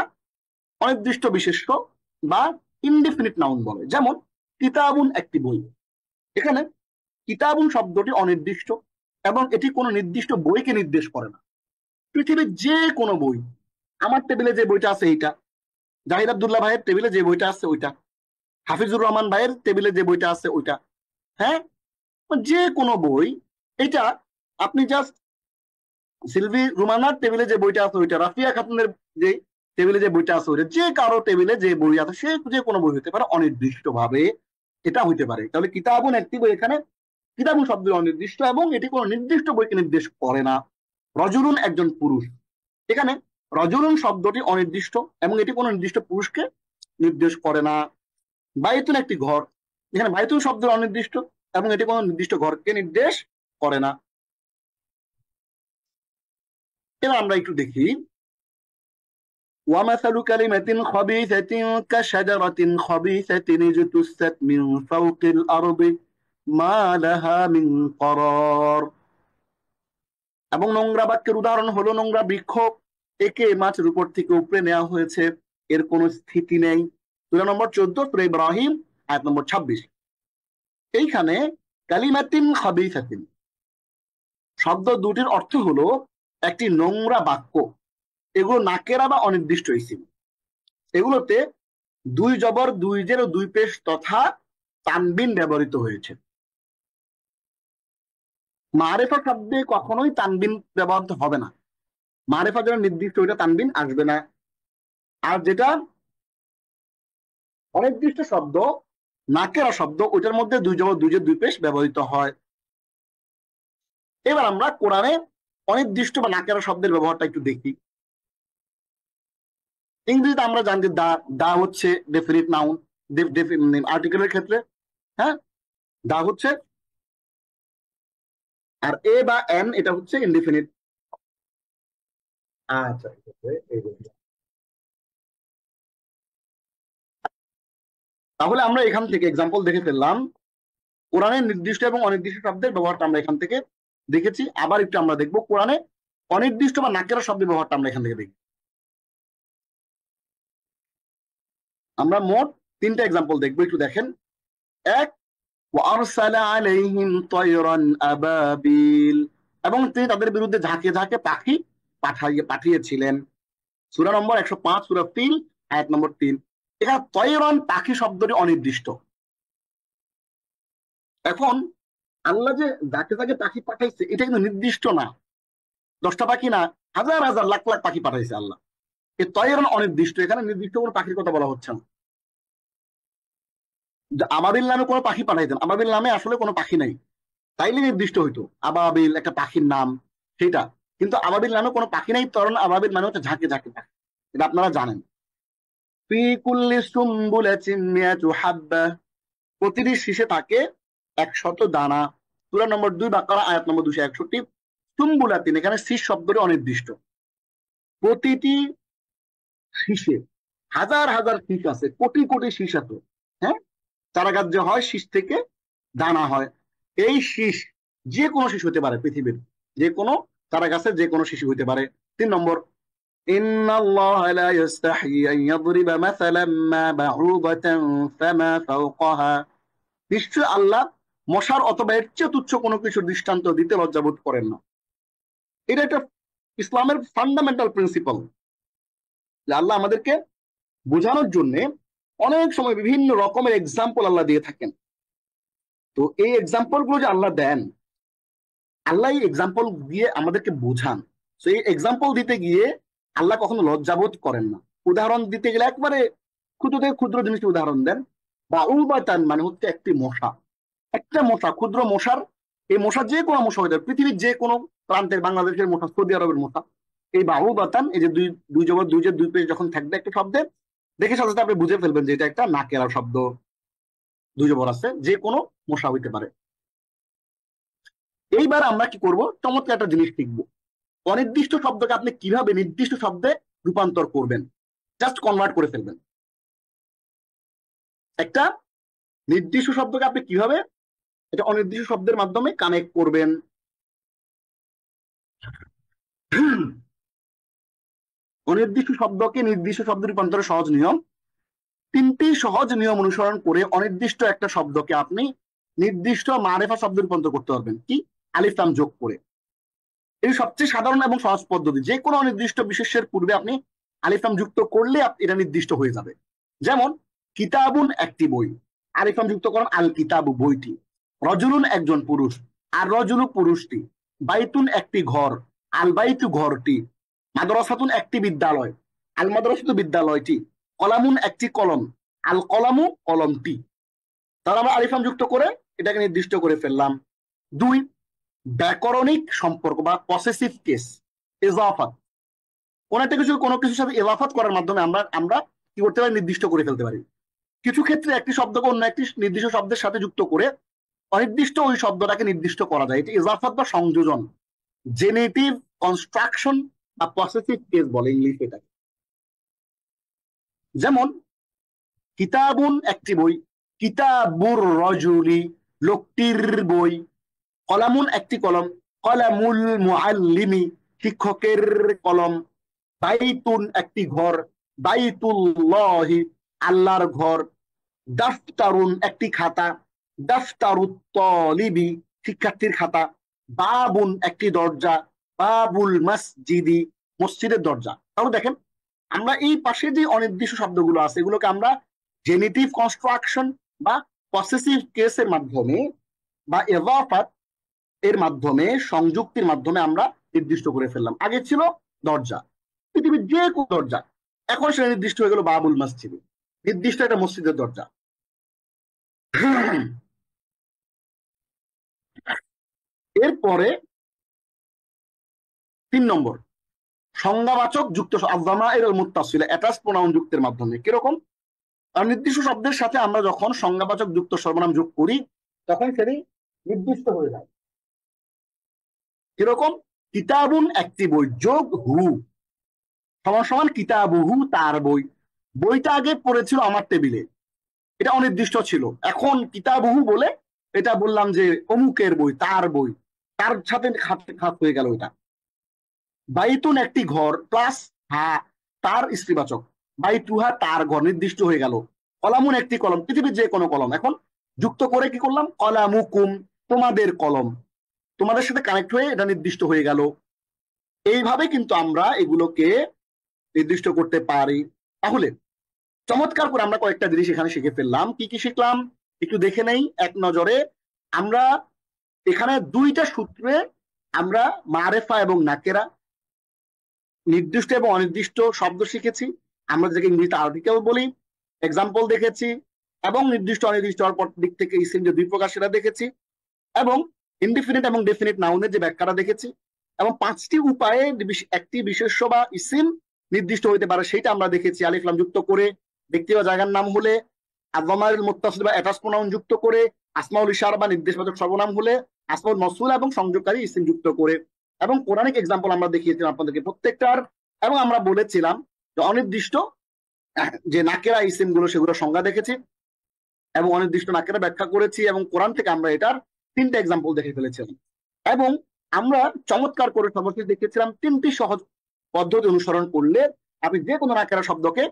অনির্দিষ্ট বিশেষ্য বা ইনডেফিনিট নাউন বলে। যেমন কিতাবুন একটি বই, এখানে কিতাবুন শব্দটি অনির্দিষ্ট এবং এটি কোনো নির্দিষ্ট বইকে নির্দেশ করে না। পৃথিবীর যে কোনো বই, আমার টেবিলে যে বইটা আছে এইটা, জাহিদ আব্দুল্লাহ ভাইয়ের টেবিলে যে বইটা আছে ওইটা, হাফিজুর রহমান ভাইয়ের টেবিলে যে বইটা আছে ওইটা, হ্যাঁ, যে কোনো বই। এটা আপনি জাস্ট সিলভি রুমানার টেবিলে যে বইটা আছে ওইটা, রাফিয়া খাতুনের যে টেবিলে যে বইটা আছে ওইটা, যে কারো টেবিলে যে বই আছে সে যে কোনো বই হতে পারে, অনির্দিষ্ট ভাবে এটা হইতে পারে। তাহলে কিতাবুন একটি বই, এখানে কিতাবুন শব্দ অনির্দিষ্ট এবং এটি কোনো নির্দিষ্ট বইকে নির্দেশ করে না। রজুলুন একজন পুরুষ, এখানে রজুলুন শব্দটি অনির্দিষ্ট এবং এটি কোনো নির্দিষ্ট পুরুষকে নির্দেশ করে না। বাইতুন একটি ঘর, এখানে বাইতুন শব্দ অনির্দিষ্ট এবং এটি কোনো নির্দিষ্ট ঘরকে নির্দেশ করে না। এবার আমরা একটু দেখি, ومثل كلمة خبيثة كشجرة خبيثة اجتثت من فوق الأرض ما لها من قرار। এবং নোংরা বাক্যের উদাহরণ হলো নোংরা বৃক্ষ, একে মাটির উপর থেকে উপড়ে নেওয়া হয়েছে, এর কোনো স্থিতি নেই। সূরা নম্বর 14 সূরা ইব্রাহিম আয়াত নম্বর 26। এইখানে কালিমাতিন খাবিসাতিন শব্দ দুটির অর্থ হলো একটি নোংরা বাক্য। এগুলো নাকেরা বা অনির্দিষ্ট ইসিম। এগুলোতে দুই জবর, দুই জের ও দুই পেশ তথা তানবিন ব্যবহৃত হয়েছে। মারেফা শব্দে কখনোই তানবিন ব্যবহৃত হবে না। মারেফা যেন নির্দিষ্ট, ওইটা তানবিন আসবে না। আর যেটা অনির্দিষ্ট শব্দ, নাকেরা শব্দ, ওইটার মধ্যে দুই জবর, দুই জের, দুই পেশ ব্যবহৃত হয়। এবার আমরা কোরআনে অনির্দিষ্ট বা নাকেরা শব্দের ব্যবহারটা একটু দেখি। ইংরেজিতে আমরা জানি যে দা, দা হচ্ছে ডেফিনিট নাউন আর্টিকেলের ক্ষেত্রে, হ্যাঁ, দা হচ্ছে, আর এ বা এন এটা হচ্ছে ইনডিফিনিট। আচ্ছা, তাহলে আমরা এখান থেকে এক্সাম্পল দেখে ফেললাম। কোরআনের নির্দিষ্ট এবং অনির্দিষ্ট শব্দের ব্যবহারটা আমরা এখান থেকে দেখেছি। আবার একটু আমরা দেখবো কোরআনে অনির্দিষ্ট বা নাকেরা শব্দের ব্যবহারটা আমরা এখান থেকে দেখি। আমরা মোট 3টা এক্সাম্পল দেখবো, একটু দেখেন। এক, ওয়ারসালা আলাইহিম তায়রান আবাবিল, এবং তিনি তাদের বিরুদ্ধে ঝাঁকে ঝাঁকে পাখি পাঠিয়েছিলেন। সূরা নম্বর 105 সূরা ফিল আয়াত নম্বর 3। এখানে তয়রান পাখি শব্দটি অনির্দিষ্ট। এখন আল্লাহ যে যাকে যাকে পাখি পাঠাইছে এটা কিন্তু নির্দিষ্ট না, 10টা পাখি না, হাজার হাজার লাখ লাখ পাখি পাঠাইছে আল্লাহ। এই তয়রান অনির্দিষ্ট, এখানে নির্দিষ্ট কোনো পাখির কথা বলা হচ্ছে না। আবাবিল নামে কোনো পাখি পাঠাইতেন, আবাবিল নামে আসলে কোনো পাখি নাই, তাইলে নির্দিষ্ট হইতো আবাবিল একটা পাখির নাম সেটা, কিন্তু আবাবিল নামে কোনো পাখি নাই। তরণ আবাবিল মানে হচ্ছে ঝাঁকে ঝাঁকে পাখি, এটা আপনারা জানেন। ফি কুল্লি সুম্বুলাতিন মিয়াতু হাব্বা, প্রতিটি শীষে থাকে 100 দানা। সূরা নম্বর 2 বাকারা আয়াত নম্বর 261। সুম্বুলাতিন, এখানে শীষ শব্দটি অনির্দিষ্ট। প্রতিটি শীষে হাজার হাজার শীষ আছে, কোটি কোটি শীষ আছে, হ্যাঁ, চারা গাছ যে হয় শীষ থেকে দানা হয়। এই শীষ যে কোনো শীষ হতে পারে, পৃথিবীর যে কোনো চারা গাছের যে কোনো শিশু হতে পারে। 3 নম্বর, ইন্নাল্লাহ লা ইস্তাহি আন ইয়াদরিবা মাসালাম মা বাউদাতান ফামা ফাওকাহা, নিশ্চয় আল্লাহ মশার অথবা এর চেয়ে তুচ্ছ কোনো কিছু দৃষ্টান্ত দিতে লজ্জাবোধ করেন না। এটা একটা ইসলামের ফান্ডামেন্টাল প্রিন্সিপাল, যে আল্লাহ আমাদেরকে বোঝানোর জন্য অনেক সময় বিভিন্ন রকমের এক্সাম্পল আল্লাহ দিয়ে থাকেন। তো এই এক্সাম্পল গুলো যে আল্লাহ দেন, আল্লাহ এই এক্সাম্পল দিয়ে আমাদেরকে বোঝান। তো এই এক্সাম্পল দিতে গিয়ে আল্লাহ কখনো লজ্জাবোধ করেন না। উদাহরণ দিতে গেলে একবারে ক্ষুদ্র থেকে ক্ষুদ্র জিনিসের উদাহরণ দেন। বা উবাতান মানে হচ্ছে একটি মশা, একটা মশা, ক্ষুদ্র মশার, এই মশা যে কোনো মশা হয়ে যাবে, পৃথিবীর যে কোনো প্রান্তের, বাংলাদেশের মশা, সৌদি আরবের মশা, এই বাহু বাতান, এই যে দুই দুই জবর দুই যে দুই পেশ যখন থাকবে একটা শব্দে, দেখে সাথে সাথে আপনি বুঝে ফেলবেন যে এটা একটা নাকেরা শব্দ, দুই জবর আছে, যে কোনো মশা হইতে পারে। এইবার আমরা কি করব, চমৎকার একটা জিনিস শিখবো। অনির্দিষ্ট শব্দকে আপনি কিভাবে নির্দিষ্ট শব্দে রূপান্তর করবেন, জাস্ট কনভার্ট করে ফেলবেন। একটা নির্দিষ্ট শব্দকে আপনি কিভাবে এটা অনির্দিষ্ট শব্দের মাধ্যমে কানেক্ট করবেন। অনির্দিষ্ট শব্দকে নির্দিষ্ট শব্দে রূপান্তরের সহজ নিয়ম, তিনটি সহজ নিয়ম অনুসরণ করে অনির্দিষ্ট একটা শব্দকে আপনি নির্দিষ্ট মারেফা শব্দে রূপান্তর করতে পারবেন। কি? আলিফ লাম যোগ করে। এই সবচেয়ে সাধারণ এবং সহজ পদ্ধতি। যে কোনো অনির্দিষ্ট বিশেষের পূর্বে আপনি আলিফ লাম যুক্ত করলে এটা নির্দিষ্ট হয়ে যাবে। যেমন কিতাবুন একটি বই, আলিফ লাম যুক্ত করেন আল কিতাবু বইটি। রজুলুন একজন পুরুষ, আর রজুলু পুরুষটি। বাইতুন একটি ঘর, আল বাইতু ঘরটি। মাদ্রাসাতুন একটি বিদ্যালয়, আল মাদ্রাসাতু বিদ্যালয়টি। কলামুন একটি কলম, আল কলামু কলমটি। তাহলে আমরা আলিফ লাম যুক্ত করে এটাকে নির্দিষ্ট করে ফেললাম। দুই, ব্যাকরণিক সম্পর্ক বা পসেসিভ কেস, ইজাফাত। কোন একটা কিছু কোনো কিছুর সাথে ইজাফাত করার মাধ্যমে আমরা আমরা কি করতে পারি, নির্দিষ্ট করে ফেলতে পারি। কিছু ক্ষেত্রে একটি শব্দকে অন্য একটি নির্দিষ্ট শব্দের সাথে যুক্ত করে অনির্দিষ্ট ওই শব্দটাকে নির্দিষ্ট করা যায়। এটি ইজাফাত বা সংযোজন, জেনেটিভ কনস্ট্রাকশন বা পসেসিভ কেস বলে ইংলিশ এটাকে। যেমন কিতাবুন একটি বই, কিতাবুর রজুলি লোকটির বই। কলামুন একটি কলম, কলামুল মুআল্লিমি শিক্ষকের কলম। বাইতুন একটি ঘর, বাইতুল্লাহি আল্লাহর ঘর। দাফতারুন একটি খাতা, দাফতারুত তালিবি শিক্ষার্থীর খাতা। বাবুন একটি দরজা, বাবুল মসজিদি মসজিদের দরজা। তাহলে দেখেন, আমরা এই পাশে যে অনির্দিষ্ট শব্দগুলো আছে এগুলোকে আমরা জেনেটিভ কনস্ট্রাকশন বা পসেসিভ কেসের মাধ্যমে বা ইজাফাত এর মাধ্যমে, সংযুক্তির মাধ্যমে আমরা নির্দিষ্ট করে ফেললাম। আগে ছিল দরজা, পৃথিবীর যে কোনো দরজা, এখন সেটা নির্দিষ্ট হয়ে গেল বাবুল মসজিদ, নির্দিষ্ট একটা মসজিদের দরজা। এরপরে 3 নম্বর, সংজ্ঞাবাচক যুক্ত অ্যাটাচ প্রোনাউন যুক্তের মাধ্যমে। কিরকম? নির্দিষ্ট শব্দের সাথে আমরা যখন সংজ্ঞাবাচক যুক্ত সর্বনাম যোগ করি তখন সেটি নির্দিষ্ট হয়ে যায়। কিরকম? কিতাবুন একটি বই যোগ হু সমান সমান কিতাবুহু তার বই। বইটা আগে পড়েছিল আমার টেবিলে, এটা অনির্দিষ্ট ছিল, এখন কিতাবুহু বলে এটা বললাম যে অমুকের বই, তার বই, তার সাথে খাপ হয়ে গেল এটা। বাইতুন একটি ঘর প্লাস হা তার স্ত্রীবাচক, বাইতুহা তার ঘর, নির্দিষ্ট হয়ে গেল। কলামুন একটি কলম, পৃথিবীর যে কোনো কলম, এখন যুক্ত করে কি করলাম, কলামুকুম তোমাদের কলম, তোমাদের সাথে কানেক্ট হয়ে এটা নির্দিষ্ট হয়ে গেল। এইভাবে কিন্তু আমরা এগুলোকে নির্দিষ্ট করতে পারি। তাহলে চমৎকার করে আমরা কয়েকটা জিনিস এখানে শিখে ফেললাম। কি কি শিখলাম একটু দেখে নেই এক নজরে। আমরা এখানে দুইটা সূত্রে আমরা মারেফা এবং নাকেরা, নির্দিষ্ট এবং অনির্দিষ্ট শব্দ শিখেছি। আমরা যেটাকে ইংরেজিতে আর্টিকেল বলি, এক্সাম্পল দেখেছি, এবং নির্দিষ্ট অনির্দিষ্ট হওয়ার দিক থেকে ইসিম যে 2 প্রকার সেটা দেখেছি, এবং ইনডিফিনিট এবং ডেফিনিট নাউনের যে ব্যাখ্যাটা দেখেছি, এবং 5টি উপায়ে একটি বিশেষ্য বা ইসিম নির্দিষ্ট হইতে পারে সেটা আমরা দেখেছি। আলিফ লাম যুক্ত করে, ব্যক্তি বা জায়গার নাম হলে, আযমাইরুল মুত্তাসিল বা অ্যাটাচ প্রোনাউন যুক্ত করে, আসমাউল ইশারা বা নির্দেশবাচক সর্বনাম হলে, আসমাউল মওসুল এবং সংযোগকারী ইসিম যুক্ত করে, এবং কোরআনিক এক্সাম্পল আমরা দেখিয়েছিলাম আপনাদেরকে প্রত্যেকটার। এবং আমরা বলেছিলাম যে অনির্দিষ্ট যে নাকেরা ইসিম গুলো সেগুলো সংজ্ঞা দেখেছি এবং অনির্দিষ্ট নাকেরা ব্যাখ্যা করেছি, এবং কোরআন থেকে আমরা এটার 3টা এক্সাম্পল দেখে ফেলেছিলাম। এবং আমরা চমৎকার করে সর্বশেষ দেখেছিলাম 3টি সহজ পদ্ধতি অনুসরণ করলে আপনি যে কোনো নাকেরা শব্দকে,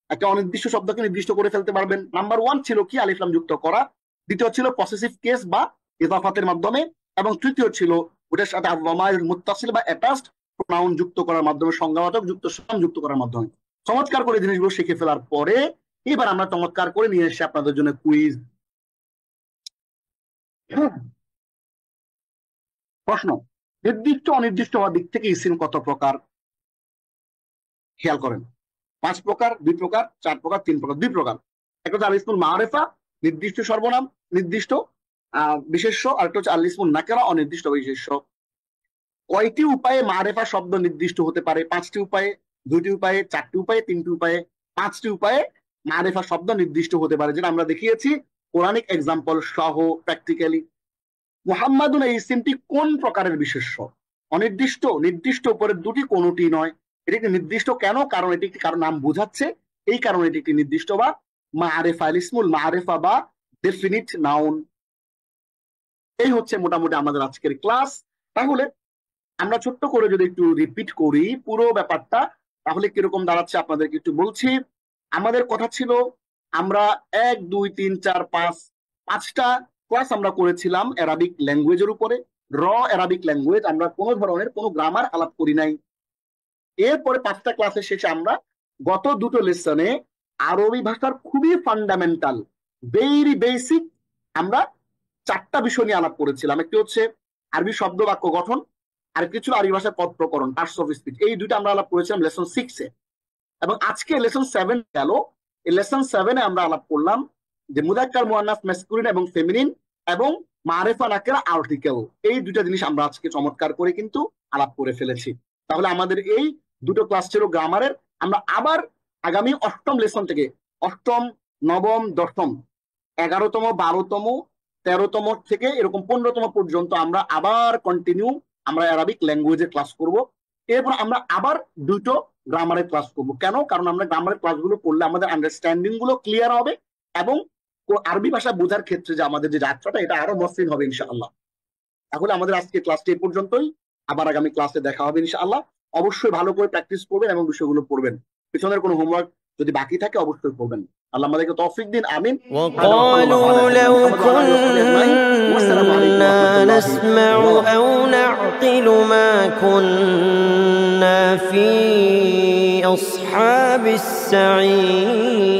একটা অনির্দিষ্ট শব্দকে নির্দিষ্ট করে ফেলতে পারবেন। নাম্বার 1 ছিল কি, আলিফ লাম যুক্ত করা। দ্বিতীয় ছিল পসেসিভ কেস বা ইজাফাতের মাধ্যমে, এবং তৃতীয় ছিল ওটার সাথে আযমাইরুল মুত্তাসিল বা অ্যাটাচড প্রোনাউন যুক্ত করার মাধ্যমে, সংজ্ঞাবাচক যুক্ত নাম যুক্ত করার মাধ্যমে চমৎকার করে জিনিসগুলো শিখে ফেলার পরে এবার আমরা চমৎকার করে নিয়ে এসে আপনাদের জন্য কুইজ। প্রশ্ন, নির্দিষ্ট অনির্দিষ্ট হওয়ার দিক থেকে ইসিম কত প্রকার? খেয়াল করেন, 5 প্রকার, 2 প্রকার, 4 প্রকার, 3 প্রকার, 2 প্রকার। একটা হচ্ছে আল ইসমুল মারিফা, নির্দিষ্ট সর্বনাম, নির্দিষ্ট বিশেষ্য, আর একটা হচ্ছে আল ইসমুল নাকিরা, অনির্দিষ্ট বিশেষ্য। কয়টি উপায়ে মারিফা শব্দ নির্দিষ্ট হতে পারে? 5টি উপায়ে, 2টি উপায়ে, 4টি উপায়ে, 3টি উপায়ে, 5টি উপায়ে মারিফা শব্দ নির্দিষ্ট হতে পারে, যেটা আমরা দেখিয়েছি কোরআনিক এক্সাম্পল সহ প্র্যাকটিক্যালি। মুহাম্মাদুন এই ইসিমটি কোন প্রকারের বিশেষ্য? অনির্দিষ্ট, নির্দিষ্ট, উপরের দুটি কোনটি নয়। এটি একটি নির্দিষ্ট কেন? কারণ এটি একটি কারো নাম বোঝাচ্ছে, এই কারণে এটি একটি নির্দিষ্ট বা মারিফা, ইসমুল মারিফা বা ডেফিনিট নাউন। এই হচ্ছে মোটামুটি আমাদের আজকের ক্লাস। তাহলে আমরা ছোট্ট করে যদি একটু রিপিট করি পুরো ব্যাপারটা, তাহলে কিরকম দাঁড়াচ্ছে আপনাদেরকে একটু বলছি। আমাদের কথা ছিল আমরা 1, 2, 3, 4, 5টা ক্লাস আমরা করেছিলাম অ্যারাবিক ল্যাঙ্গুয়েজের উপরে, র অ্যারাবিক ল্যাঙ্গুয়েজ। আমরা কোনো ধরনের কোনো গ্রামার আলাপ করি নাই। এরপরে 5টা ক্লাসের শেষে আমরা গত দুটো লেসনে আরবি ভাষার খুবই ফান্ডামেন্টাল, ভেরি বেসিক আমরা 4টা বিষয় নিয়ে আলাপ করেছিলাম। একটি হচ্ছে আরবি শব্দ বাক্য গঠন, আরেকটি ছিল আরবি ভাষার পদ প্রকরণ, পার্টস অফ স্পিচ। এই দুইটা আমরা আলাপ করেছিলাম লেসন 6-এ। এবং আজকে লেসন 7 গেল। এই লেসন 7-এ আমরা আলাপ করলাম যে মুযাক্কার, মুআন্নাস, মাসকুলিন এবং ফেমিনিন এবং মারিফা, নাকিরা, আর্টিকেল। এই দুইটা জিনিস আমরা আজকে চমৎকার করে কিন্তু আলাপ করে ফেলেছি। তাহলে আমাদের এই দুটো ক্লাস ছিল গ্রামারের। আমরা আবার আগামী 8ম লেসন থেকে 8ম, 9ম, 10ম, 11তম, 12তম, 13তম থেকে এরকম 15তম পর্যন্ত আমরা আবার কন্টিনিউ আমরা অ্যারাবিক ল্যাঙ্গুয়েজের ক্লাস করব। এরপর আমরা আবার দুটো গ্রামারের ক্লাস করব। কেন? কারণ আমরা গ্রামারের ক্লাসগুলো করলে আমাদের আন্ডারস্ট্যান্ডিং গুলো ক্লিয়ার হবে এবং আরবি ভাষা বোঝার ক্ষেত্রে যে আমাদের যে যাত্রাটা, এটা আরো মসৃণ হবে ইনশাআল্লাহ। তাহলে আমাদের আজকে ক্লাসটি এই পর্যন্তই। আবার আগামী ক্লাসে দেখা হবে ইনশাআল্লাহ। অবশ্যই ভালো করে প্র্যাকটিস করবেন এবং বিষয়গুলো পড়বেন। পিছনের কোনো হোমওয়ার্ক যদি বাকি থাকে অবশ্যই করবেন। আল্লাহ আমাদেরকে তৌফিক দিন, আমিন। وقالوا لو كنا نسمع أو نعقل ما كنا في أصحاب السعير